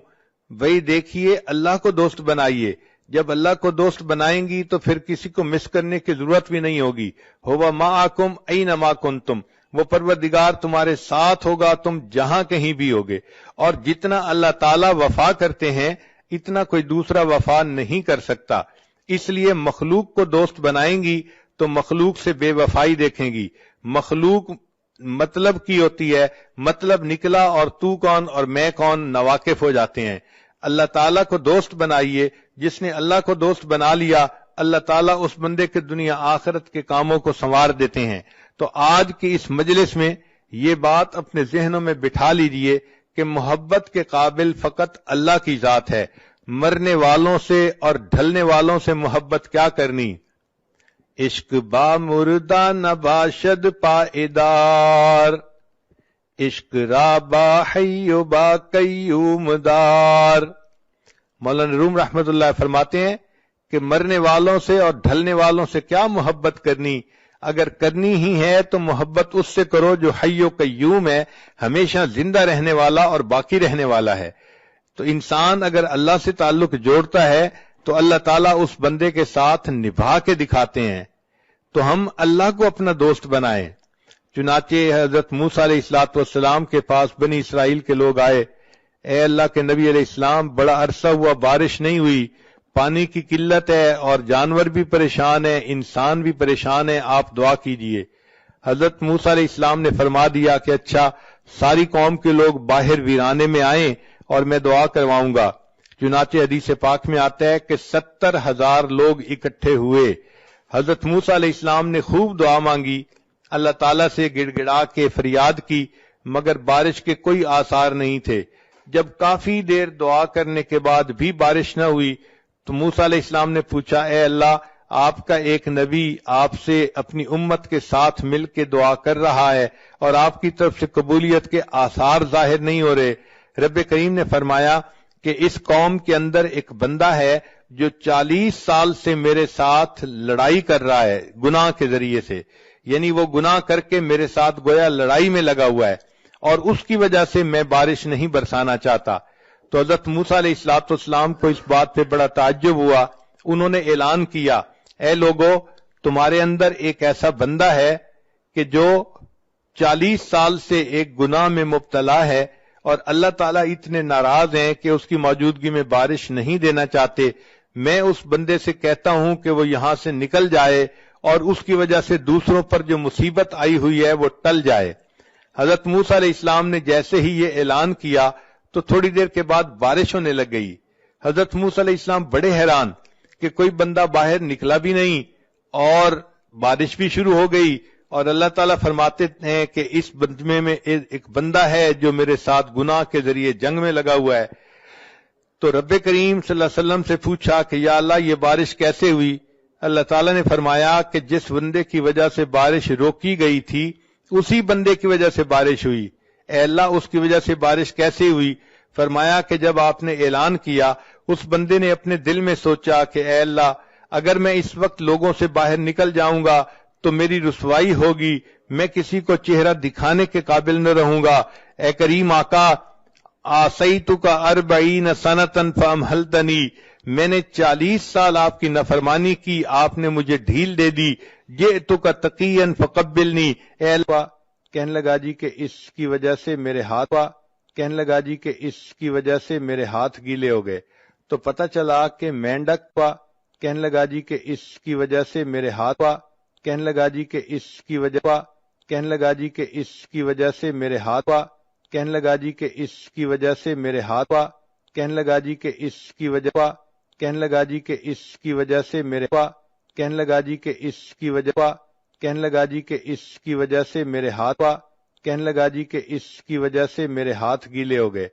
وہی دیکھیے اللہ کو دوست بنائیے. جب اللہ کو دوست بنائیں گی تو پھر کسی کو مس کرنے کی ضرورت بھی نہیں ہوگی. ہوا معکم اینما کنتم، وہ پروردگار تمہارے ساتھ ہوگا تم جہاں کہیں بھی ہوگے. اور جتنا اللہ تعالیٰ وفا کرتے ہیں اتنا کوئی دوسرا وفا نہیں کر سکتا. اس لیے مخلوق کو دوست بنائیں گی تو مخلوق سے بے وفائی دیکھیں گی. مخلوق مطلب کی ہوتی ہے، مطلب نکلا اور تو کون اور میں کون ناواقف ہو جاتے ہیں. اللہ تعالیٰ کو دوست بنائیے. جس نے اللہ کو دوست بنا لیا اللہ تعالیٰ اس بندے کے دنیا آخرت کے کاموں کو سنوار دیتے ہیں. تو آج کی اس مجلس میں یہ بات اپنے ذہنوں میں بٹھا لیجئے کہ محبت کے قابل فقط اللہ کی ذات ہے. مرنے والوں سے اور ڈھلنے والوں سے محبت کیا کرنی. عشق با مردہ نباشد پائیدار، عشق را با حی و با قیوم دار. مولانا روم رحمت اللہ فرماتے ہیں کہ مرنے والوں سے اور ڈھلنے والوں سے کیا محبت کرنی. اگر کرنی ہی ہے تو محبت اس سے کرو جو حی و قیوم ہے، ہمیشہ زندہ رہنے والا اور باقی رہنے والا ہے. تو انسان اگر اللہ سے تعلق جوڑتا ہے تو اللہ تعالیٰ اس بندے کے ساتھ نبھا کے دکھاتے ہیں. تو ہم اللہ کو اپنا دوست بنائیں. چنانچہ حضرت موسیٰ علیہ السلام کے پاس بنی اسرائیل کے لوگ آئے. اے اللہ کے نبی علیہ السلام، بڑا عرصہ ہوا بارش نہیں ہوئی، پانی کی قلت ہے اور جانور بھی پریشان ہیں، انسان بھی پریشان ہے، آپ دعا کیجئے. حضرت موسیٰ علیہ السلام نے فرما دیا کہ اچھا، ساری قوم کے لوگ باہر ویرانے میں آئیں اور میں دعا کرواؤں گا. چنانچہ حدیث پاک میں آتا ہے کہ 70,000 لوگ اکٹھے ہوئے. حضرت موسیٰ علیہ السلام نے خوب دعا مانگی، اللہ تعالیٰ سے گڑ گڑا کے فریاد کی، مگر بارش کے کوئی آثار نہیں تھے. جب کافی دیر دعا کرنے کے بعد بھی بارش نہ ہوئی تو موسیٰ علیہ السلام نے پوچھا، اے اللہ، آپ کا ایک نبی آپ سے اپنی امت کے ساتھ مل کے دعا کر رہا ہے اور آپ کی طرف سے قبولیت کے آثار ظاہر نہیں ہو رہے. رب کریم نے فرمایا کہ اس قوم کے اندر ایک بندہ ہے جو 40 سال سے میرے ساتھ لڑائی کر رہا ہے گناہ کے ذریعے سے، یعنی وہ گناہ کر کے میرے ساتھ گویا لڑائی میں لگا ہوا ہے اور اس کی وجہ سے میں بارش نہیں برسانا چاہتا. تو حضرت موسیٰ علیہ السلام کو اس بات پہ بڑا تعجب ہوا. انہوں نے اعلان کیا، اے لوگو، تمہارے اندر ایک ایسا بندہ ہے کہ جو 40 سال سے ایک گناہ میں مبتلا ہے اور اللہ تعالیٰ اتنے ناراض ہیں کہ اس کی موجودگی میں بارش نہیں دینا چاہتے. میں اس بندے سے کہتا ہوں کہ وہ یہاں سے نکل جائے اور اس کی وجہ سے دوسروں پر جو مصیبت آئی ہوئی ہے وہ ٹل جائے. حضرت موسیٰ علیہ السلام نے جیسے ہی یہ اعلان کیا تو تھوڑی دیر کے بعد بارش ہونے لگ گئی. حضرت موسیٰ علیہ السلام بڑے حیران کہ کوئی بندہ باہر نکلا بھی نہیں اور بارش بھی شروع ہو گئی، اور اللہ تعالیٰ فرماتے ہیں کہ اس مجمع میں ایک بندہ ہے جو میرے ساتھ گناہ کے ذریعے جنگ میں لگا ہوا ہے. تو رب کریم صلی اللہ علیہ وسلم سے پوچھا کہ یا اللہ، یہ بارش کیسے ہوئی؟ اللہ تعالیٰ نے فرمایا کہ جس بندے کی وجہ سے بارش روکی گئی تھی اسی بندے کی وجہ سے بارش ہوئی. اے اللہ، اس کی وجہ سے بارش کیسے ہوئی؟ فرمایا کہ جب آپ نے اعلان کیا اس بندے نے اپنے دل میں سوچا کہ اے اللہ، اگر میں اس وقت لوگوں سے باہر نکل جاؤں گا تو میری رسوائی ہوگی، میں کسی کو چہرہ دکھانے کے قابل نہ رہوں گا. اے کریم آقا، آسیتک 40 سنۃ فامہلتنی، میں نے 40 سال آپ کی نافرمانی کی، آپ نے مجھے ڈھیل دے دی. جئتک تقیا فقبلنی، اے اللہ، کہنے لگا جی کہ اس کی وجہ سے میرے ہاتھ کہنے لگا جی کہ اس کی وجہ سے میرے ہاتھ گیلے ہو گئے. تو پتہ چلا کہ مینڈک کہنے لگا جی کہ اس کی وجہ سے میرے ہاتھ کہنے لگا جی کہ اس کی وجہ کہنے لگا جی کہ اس کی وجہ سے میرے ہاتھ کہنے لگا جی کہ اس کی وجہ سے میرے ہاتھ کہنے لگا جی کہ اس کی وجہ کہنے لگا جی کہ اس کی وجہ سے میرے کہنے لگا جی کہ اس کی وجہ کہنے لگا جی کہ اس کی وجہ سے میرے ہاتھ کہنے لگا جی کہ اس کی وجہ سے میرے ہاتھ گیلے ہو گئے.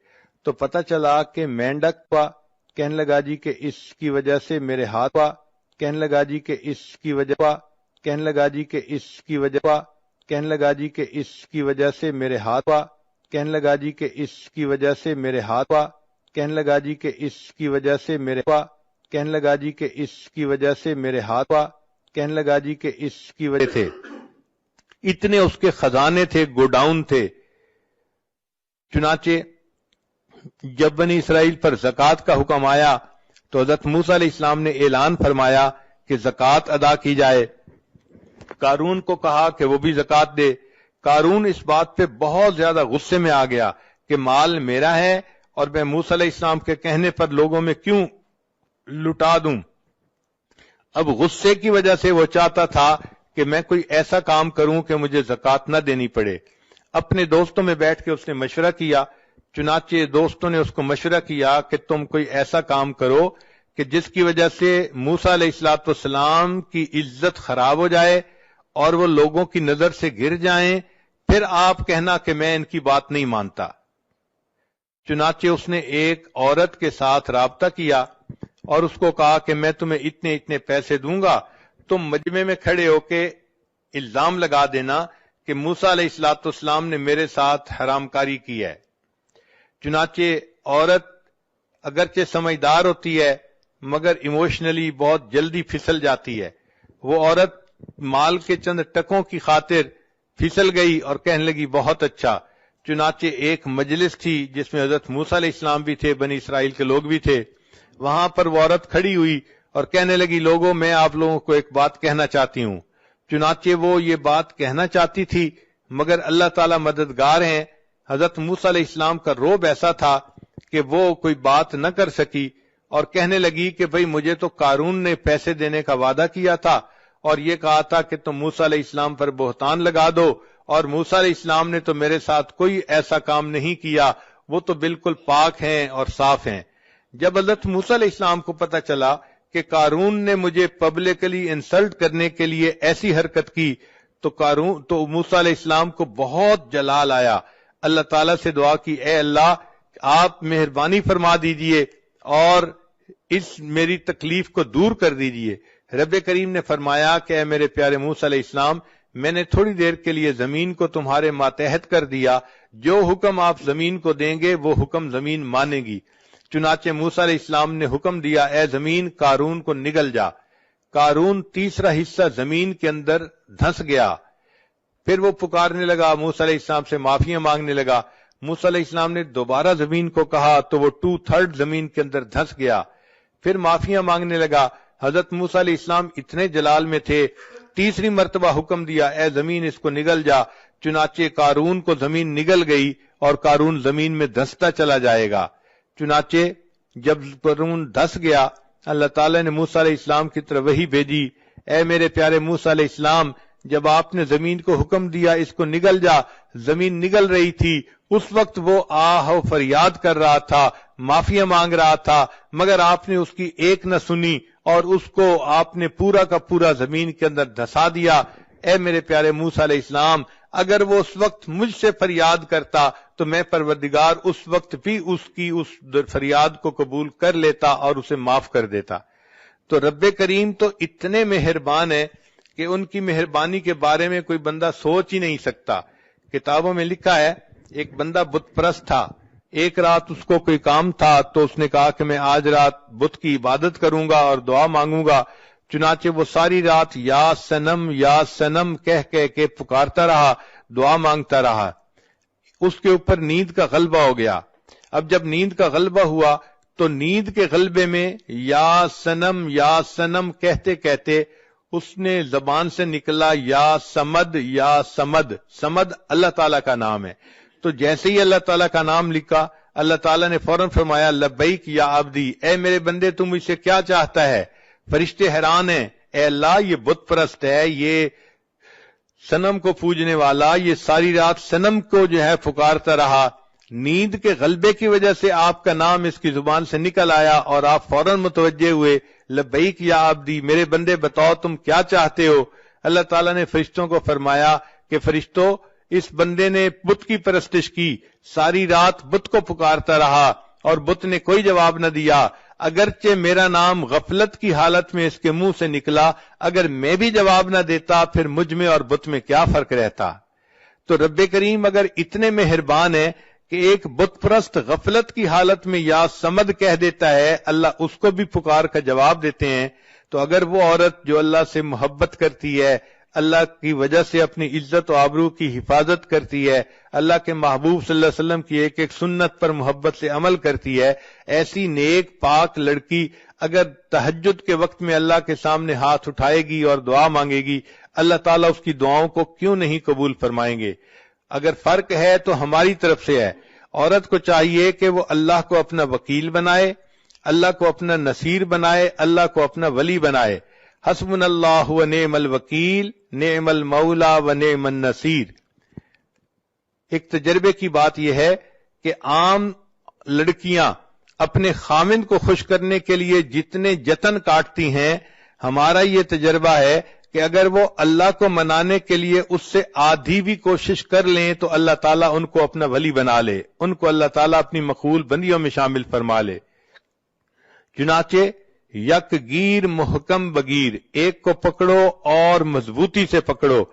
تو پتہ چلا کہ مینڈک کہنے لگا جی کہ اس کی وجہ سے میرے ہاتھ کہنے لگا جی کہ اس کی وجہ کہنے لگا جی کہ اس کی وجہ کہنے لگا جی کہ اس کی وجہ سے میرے ہاتھ کہنے لگا جی کہ اس کی وجہ سے میرے ہاتھ کہنے لگا جی کہ اس کی وجہ سے میرے کہنے لگا جی کہ اس کی وجہ سے میرے ہاتھ کہنے لگا جی کہ اس کی وجہ تھے. اتنے اس کے خزانے تھے، گوڈاؤن تھے. چنانچہ جب بنی اسرائیل پر زکوٰۃ کا حکم آیا تو حضرت موسیٰ علیہ السلام نے اعلان فرمایا کہ زکوٰۃ ادا کی جائے. قارون کو کہا کہ وہ بھی زکوٰۃ دے. قارون اس بات پہ بہت زیادہ غصے میں آ گیا کہ مال میرا ہے اور میں موسیٰ علیہ السلام کے کہنے پر لوگوں میں کیوں لٹا دوں. اب غصے کی وجہ سے وہ چاہتا تھا کہ میں کوئی ایسا کام کروں کہ مجھے زکوٰۃ نہ دینی پڑے. اپنے دوستوں میں بیٹھ کے اس نے مشورہ کیا. چنانچہ دوستوں نے اس کو مشورہ کیا کہ تم کوئی ایسا کام کرو کہ جس کی وجہ سے موسیٰ علیہ الصلوۃ والسلام کی عزت خراب ہو جائے اور وہ لوگوں کی نظر سے گر جائیں، پھر آپ کہنا کہ میں ان کی بات نہیں مانتا. چنانچہ اس نے ایک عورت کے ساتھ رابطہ کیا اور اس کو کہا کہ میں تمہیں اتنے اتنے پیسے دوں گا، تم مجمع میں کھڑے ہو کے الزام لگا دینا کہ موسیٰ علیہ الصلوۃ والسلام نے میرے ساتھ حرام کاری کی ہے. چنانچہ عورت اگرچہ سمجھدار ہوتی ہے مگر ایموشنلی بہت جلدی پھسل جاتی ہے. وہ عورت مال کے چند ٹکوں کی خاطر پھسل گئی اور کہنے لگی بہت اچھا. چنانچہ ایک مجلس تھی جس میں حضرت موسیٰ علیہ السلام بھی تھے، بنی اسرائیل کے لوگ بھی تھے. وہاں پر وہ عورت کھڑی ہوئی اور کہنے لگی لوگوں میں آپ لوگوں کو ایک بات کہنا چاہتی ہوں. چنانچہ وہ یہ بات کہنا چاہتی تھی مگر اللہ تعالیٰ مددگار ہیں. حضرت موسیٰ علیہ السلام کا روب ایسا تھا کہ وہ کوئی بات نہ کر سکی اور کہنے لگی کہ بھئی مجھے تو قارون نے پیسے دینے کا وعدہ کیا تھا اور یہ کہا تھا کہ تم موسیٰ علیہ السلام پر بہتان لگا دو، اور موسیٰ علیہ السلام نے تو میرے ساتھ کوئی ایسا کام نہیں کیا، وہ تو بالکل پاک ہیں اور صاف ہیں. جب حضرت موسیٰ علیہ السلام کو پتہ چلا کہ قارون نے مجھے پبلکلی انسلٹ کرنے کے لیے ایسی حرکت کی تو موسیٰ علیہ السلام کو بہت جلال آیا. اللہ تعالیٰ سے دعا کی اے اللہ آپ مہربانی فرما دیجئے اور اس میری تکلیف کو دور کر دیجئے. رب کریم نے فرمایا کہ اے میرے پیارے موسیٰ علیہ السلام، میں نے تھوڑی دیر کے لیے زمین کو تمہارے ماتحت کر دیا، جو حکم آپ زمین کو دیں گے وہ حکم زمین مانے گی. چنانچہ موسیٰ علیہ السلام نے حکم دیا اے زمین قارون کو نگل جا. قارون تیسرا حصہ زمین کے اندر دھنس گیا. پھر وہ پکارنے لگا، موسیٰ علیہ السلام سے معافیاں مانگنے لگا. موسیٰ علیہ السلام نے دوبارہ زمین کو کہا تو وہ 2/3 زمین کے اندر دھنس گیا. پھر معافیاں مانگنے لگا. حضرت موسیٰ علیہ السلام اتنے جلال میں تھے، تیسری مرتبہ حکم دیا اے زمین اس کو نگل جا. چنانچہ قارون کو زمین نگل گئی اور قارون زمین میں دھنستا چلا جائے گا. چنانچہ جب قارون دھس گیا اللہ تعالیٰ نے موسیٰ علیہ السلام کی طرف وحی بھیجی اے میرے پیارے موسیٰ علیہ السلام، جب آپ نے زمین کو حکم دیا اس کو نگل جا، زمین نگل رہی تھی، اس وقت وہ آہ و فریاد کر رہا تھا، معافیاں مانگ رہا تھا، مگر آپ نے اس کی ایک نہ سنی اور اس کو آپ نے پورا کا پورا زمین کے اندر دھسا دیا. اے میرے پیارے موسیٰ علیہ السلام، اگر وہ اس وقت مجھ سے فریاد کرتا تو میں پروردگار اس وقت بھی اس کی اس فریاد کو قبول کر لیتا اور اسے معاف کر دیتا. تو رب کریم تو اتنے مہربان ہے کہ ان کی مہربانی کے بارے میں کوئی بندہ سوچ ہی نہیں سکتا. کتابوں میں لکھا ہے ایک بندہ بت پرست تھا. ایک رات اس کو کوئی کام تھا تو اس نے کہا کہ میں آج رات بت کی عبادت کروں گا اور دعا مانگوں گا. چنانچہ وہ ساری رات یا سنم کہہ کے پکارتا رہا، دعا مانگتا رہا. اس کے اوپر نیند کا غلبہ ہو گیا. اب جب نیند کا غلبہ ہوا تو نیند کے غلبے میں یا سنم کہتے کہتے اس نے زبان سے نکلا یا سمد. سمد اللہ تعالیٰ کا نام ہے. تو جیسے ہی اللہ تعالیٰ کا نام لکھا اللہ تعالیٰ نے فوراً فرمایا لبیک یا عبدی، اے میرے بندے تم مجھ سے کیا چاہتا ہے؟ فرشتے حیران ہیں، اے اللہ یہ بت پرست ہے، یہ صنم کو پوجنے والا، یہ ساری رات صنم کو جو ہے پکارتا رہا. نیند کے غلبے کی وجہ سے آپ کا نام اس کی زبان سے نکل آیا اور آپ فوراً متوجہ ہوئے لبیک یا عبدی، میرے بندے بتاؤ تم کیا چاہتے ہو؟ اللہ تعالیٰ نے فرشتوں کو فرمایا کہ فرشتوں اس بندے نے بت کی پرستش کی، ساری رات بت کو پکارتا رہا اور بت نے کوئی جواب نہ دیا. اگرچہ میرا نام غفلت کی حالت میں اس کے منہ سے نکلا، اگر میں بھی جواب نہ دیتا پھر مجھ میں اور بت میں کیا فرق رہتا؟ تو رب کریم اگر اتنے مہربان ہے کہ ایک بت پرست غفلت کی حالت میں یا سمد کہہ دیتا ہے، اللہ اس کو بھی پکار کا جواب دیتے ہیں، تو اگر وہ عورت جو اللہ سے محبت کرتی ہے، اللہ کی وجہ سے اپنی عزت و آبرو کی حفاظت کرتی ہے، اللہ کے محبوب صلی اللہ علیہ وسلم کی ایک ایک سنت پر محبت سے عمل کرتی ہے، ایسی نیک پاک لڑکی اگر تہجد کے وقت میں اللہ کے سامنے ہاتھ اٹھائے گی اور دعا مانگے گی، اللہ تعالیٰ اس کی دعاؤں کو کیوں نہیں قبول فرمائیں گے؟ اگر فرق ہے تو ہماری طرف سے ہے. عورت کو چاہیے کہ وہ اللہ کو اپنا وکیل بنائے، اللہ کو اپنا نصیر بنائے، اللہ کو اپنا ولی بنائے. حسبنا اللہ و نعم الوکیل نعم المولا و نعم النصیر۔ ایک تجربے کی بات یہ ہے کہ عام لڑکیاں اپنے خامند کو خوش کرنے کے لیے جتنے جتن کاٹتی ہیں، ہمارا یہ تجربہ ہے کہ اگر وہ اللہ کو منانے کے لیے اس سے آدھی بھی کوشش کر لیں تو اللہ تعالیٰ ان کو اپنا ولی بنا لے، ان کو اللہ تعالیٰ اپنی مقبول بندیوں میں شامل فرما لے۔ چنانچہ یک گیر محکم بگیر، ایک کو پکڑو اور مضبوطی سے پکڑو۔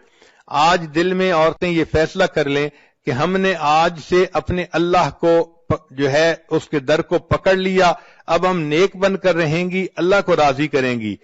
آج دل میں عورتیں یہ فیصلہ کر لیں کہ ہم نے آج سے اپنے اللہ کو جو ہے اس کے در کو پکڑ لیا، اب ہم نیک بن کر رہیں گی، اللہ کو راضی کریں گی۔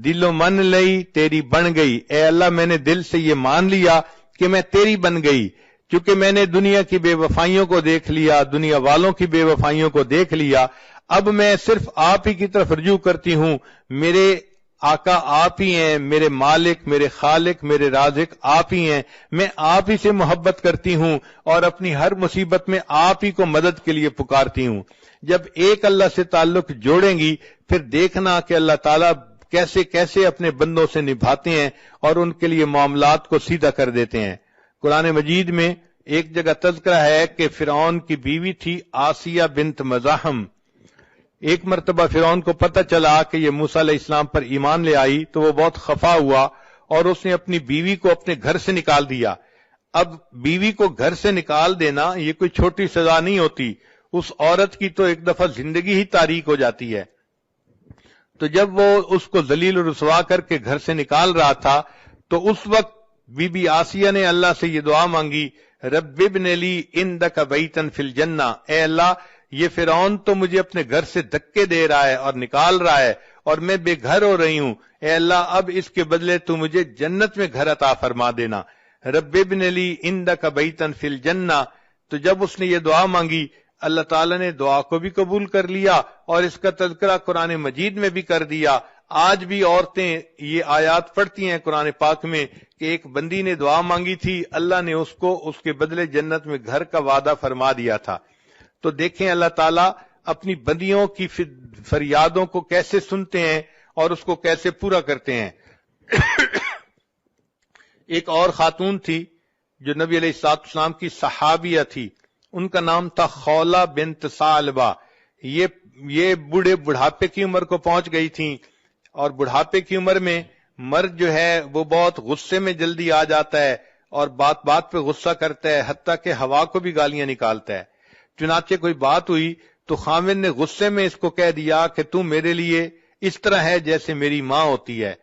دل و من لئی تیری بن گئی، اے اللہ میں نے دل سے یہ مان لیا کہ میں تیری بن گئی، چونکہ میں نے دنیا کی بے وفائیوں کو دیکھ لیا، دنیا والوں کی بے وفائیوں کو دیکھ لیا، اب میں صرف آپ ہی کی طرف رجوع کرتی ہوں۔ میرے آقا آپ ہی ہیں، میرے مالک، میرے خالق، میرے رازق آپ ہی ہیں، میں آپ ہی سے محبت کرتی ہوں اور اپنی ہر مصیبت میں آپ ہی کو مدد کے لیے پکارتی ہوں۔ جب ایک اللہ سے تعلق جوڑیں گی پھر دیکھنا کہ اللہ تعالیٰ کیسے کیسے اپنے بندوں سے نبھاتے ہیں اور ان کے لیے معاملات کو سیدھا کر دیتے ہیں۔ قرآن مجید میں ایک جگہ تذکرہ ہے کہ فرعون کی بیوی تھی آسیہ بنت مزاحم۔ ایک مرتبہ فرعون کو پتہ چلا کہ یہ موسیٰ علیہ السلام پر ایمان لے آئی تو وہ بہت خفا ہوا اور اس نے اپنی بیوی کو اپنے گھر سے نکال دیا۔ اب بیوی کو گھر سے نکال دینا یہ کوئی چھوٹی سزا نہیں ہوتی، اس عورت کی تو ایک دفعہ زندگی ہی تاریک ہو جاتی ہے۔ تو جب وہ اس کو ذلیل و رسوا کر کے گھر سے نکال رہا تھا تو اس وقت بی بی آسیہ نے اللہ سے یہ دعا مانگی، رب ابن لی عندک بیتا فی الجنہ، اے اللہ یہ فرعون تو مجھے اپنے گھر سے دھکے دے رہا ہے اور نکال رہا ہے اور میں بے گھر ہو رہی ہوں، اے اللہ اب اس کے بدلے تو مجھے جنت میں گھر عطا فرما دینا، رب ابن لی عندک بیتا فی الجنہ۔ تو جب اس نے یہ دعا مانگی اللہ تعالیٰ نے دعا کو بھی قبول کر لیا اور اس کا تذکرہ قرآن مجید میں بھی کر دیا۔ آج بھی عورتیں یہ آیات پڑھتی ہیں قرآن پاک میں کہ ایک بندی نے دعا مانگی تھی، اللہ نے اس کو اس کے بدلے جنت میں گھر کا وعدہ فرما دیا تھا۔ تو دیکھیں اللہ تعالیٰ اپنی بندیوں کی فریادوں کو کیسے سنتے ہیں اور اس کو کیسے پورا کرتے ہیں۔ ایک اور خاتون تھی جو نبی علیہ السلام کی صحابیہ تھی، ان کا نام تھا خولہ بنت ثعلبہ۔ یہ بڑھاپے کی عمر کو پہنچ گئی تھیں اور بڑھاپے کی عمر میں مرد جو ہے وہ بہت غصے میں جلدی آ جاتا ہے اور بات بات پہ غصہ کرتا ہے، حتیٰ کہ ہوا کو بھی گالیاں نکالتا ہے۔ چنانچہ کوئی بات ہوئی تو خامد نے غصے میں اس کو کہہ دیا کہ تم میرے لیے اس طرح ہے جیسے میری ماں ہوتی ہے۔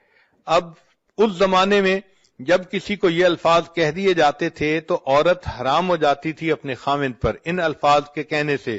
اب اس زمانے میں جب کسی کو یہ الفاظ کہہ دیے جاتے تھے تو عورت حرام ہو جاتی تھی اپنے خامد پر ان الفاظ کے کہنے سے۔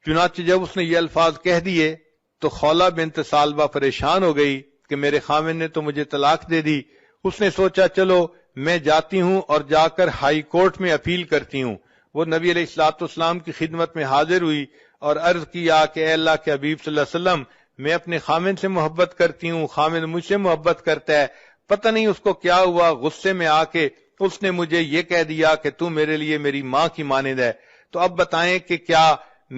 چنانچہ جب اس نے یہ الفاظ کہہ دیے تو خولہ بنت ثعلبہ پریشان ہو گئی کہ میرے خامد نے تو مجھے طلاق دے دی۔ اس نے سوچا چلو میں جاتی ہوں اور جا کر ہائی کورٹ میں اپیل کرتی ہوں۔ وہ نبی علیہ الصلوۃ والسلام کی خدمت میں حاضر ہوئی اور عرض کیا کہ اے اللہ کے حبیب صلی اللہ علیہ وسلم، میں اپنے خامد سے محبت کرتی ہوں، خامد مجھ سے محبت کرتا ہے، پتہ نہیں اس کو کیا ہوا، غصے میں آ کے اس نے مجھے یہ کہہ دیا کہ تو میرے لیے میری ماں کی مانند ہے، تو اب بتائیں کہ کیا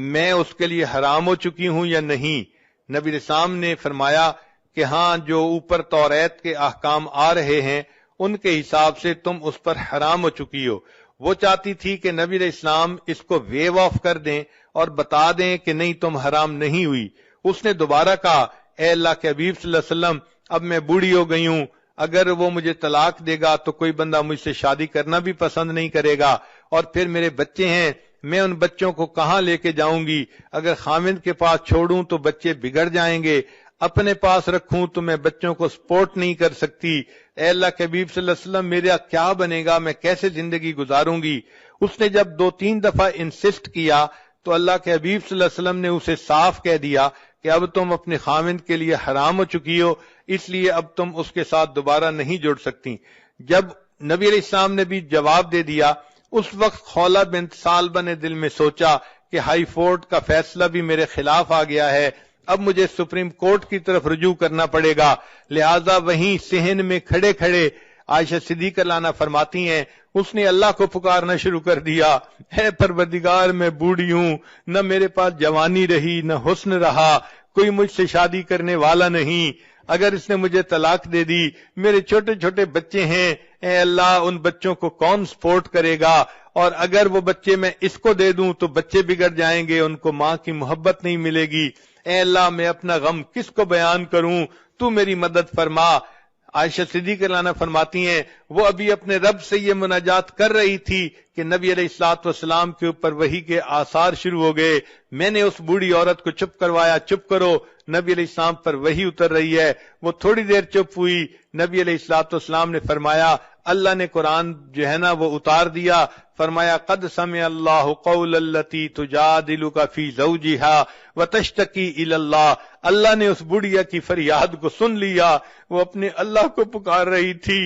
میں اس کے لیے حرام ہو چکی ہوں یا نہیں؟ نبی السلام نے فرمایا کہ ہاں، جو اوپر توریت کے احکام آ رہے ہیں ان کے حساب سے تم اس پر حرام ہو چکی ہو۔ وہ چاہتی تھی کہ نبی علیہ السلام اس کو ویو آف کر دیں اور بتا دیں کہ نہیں تم حرام نہیں ہوئی۔ اس نے دوبارہ کہا اے اللہ کے حبیب صلی اللہ علیہ وسلم، اب میں بوڑھی ہو گئی ہوں، اگر وہ مجھے طلاق دے گا تو کوئی بندہ مجھ سے شادی کرنا بھی پسند نہیں کرے گا، اور پھر میرے بچے ہیں، میں ان بچوں کو کہاں لے کے جاؤں گی؟ اگر خامد کے پاس چھوڑوں تو بچے بگڑ جائیں گے، اپنے پاس رکھوں تو میں بچوں کو سپورٹ نہیں کر سکتی۔ اے اللہ کے حبیب صلی اللہ علیہ وسلم، میرا کیا بنے گا؟ میں کیسے زندگی گزاروں گی؟ اس نے جب 2-3 دفعہ انسسٹ کیا تو اللہ کے حبیب صلی اللہ علیہ وسلم نے اسے صاف کہہ دیا کہ اب تم اپنے خامد کے لیے حرام ہو چکی ہو، اس لیے اب تم اس کے ساتھ دوبارہ نہیں جڑ سکتی۔ جب نبی علیہ السلام نے بھی جواب دے دیا، اس وقت خولہ بنت ثعلبہ نے دل میں سوچا کہ ہائی کورٹ کا فیصلہ بھی میرے خلاف آ گیا ہے، اب مجھے سپریم کورٹ کی طرف رجوع کرنا پڑے گا۔ لہذا وہیں صحن میں کھڑے کھڑے عائشہ صدیقہ عنہا فرماتی ہیں اس نے اللہ کو پکارنا شروع کر دیا، اے پروردگار میں بوڑھی ہوں، نہ میرے پاس جوانی رہی نہ حسن رہا، کوئی مجھ سے شادی کرنے والا نہیں، اگر اس نے مجھے طلاق دے دی، میرے چھوٹے چھوٹے بچے ہیں، اے اللہ ان بچوں کو کون سپورٹ کرے گا؟ اور اگر وہ بچے میں اس کو دے دوں تو بچے بگڑ جائیں گے، ان کو ماں کی محبت نہیں ملے گی، اے اللہ میں اپنا غم کس کو بیان کروں، تو میری مدد فرما۔ عائشہ صدیقہ رضی اللہ عنہا فرماتی ہیں وہ ابھی اپنے رب سے یہ مناجات کر رہی تھی کہ نبی علیہ الصلوۃ والسلام کے اوپر وحی کے آثار شروع ہو گئے۔ میں نے اس بوڑھی عورت کو چپ کروایا، چپ کرو، نبی علیہ السلام پر وحی اتر رہی ہے۔ وہ تھوڑی دیر چپ ہوئی، نبی علیہ الصلوۃ والسلام نے فرمایا، اللہ نے قرآن جو ہے نا وہ اتار دیا، فرمایا قد سمع اللہ قول التی تجادلک فی زوجہا وتشتکی الی اللہ، اللہ نے اس بڑھیا کی فریاد کو سن لیا، وہ اپنے اللہ کو پکار رہی تھی۔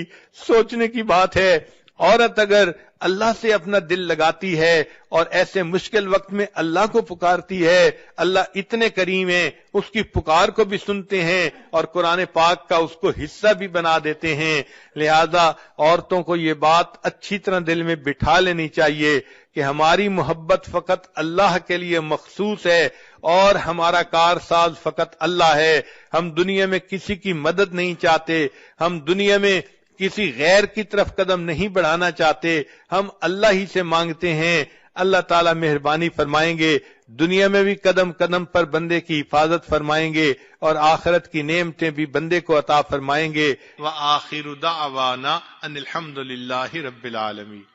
سوچنے کی بات ہے، عورت اگر اللہ سے اپنا دل لگاتی ہے اور ایسے مشکل وقت میں اللہ کو پکارتی ہے، اللہ اتنے کریم ہیں، اس کی پکار کو بھی سنتے ہیں اور قرآن پاک کا اس کو حصہ بھی بنا دیتے ہیں۔ لہذا عورتوں کو یہ بات اچھی طرح دل میں بٹھا لینی چاہیے کہ ہماری محبت فقط اللہ کے لیے مخصوص ہے اور ہمارا کارساز فقط اللہ ہے۔ ہم دنیا میں کسی کی مدد نہیں چاہتے، ہم دنیا میں کسی غیر کی طرف قدم نہیں بڑھانا چاہتے، ہم اللہ ہی سے مانگتے ہیں۔ اللہ تعالیٰ مہربانی فرمائیں گے، دنیا میں بھی قدم قدم پر بندے کی حفاظت فرمائیں گے اور آخرت کی نعمتیں بھی بندے کو عطا فرمائیں گے۔ وآخر دعوانا ان الحمد للہ رب العالمین۔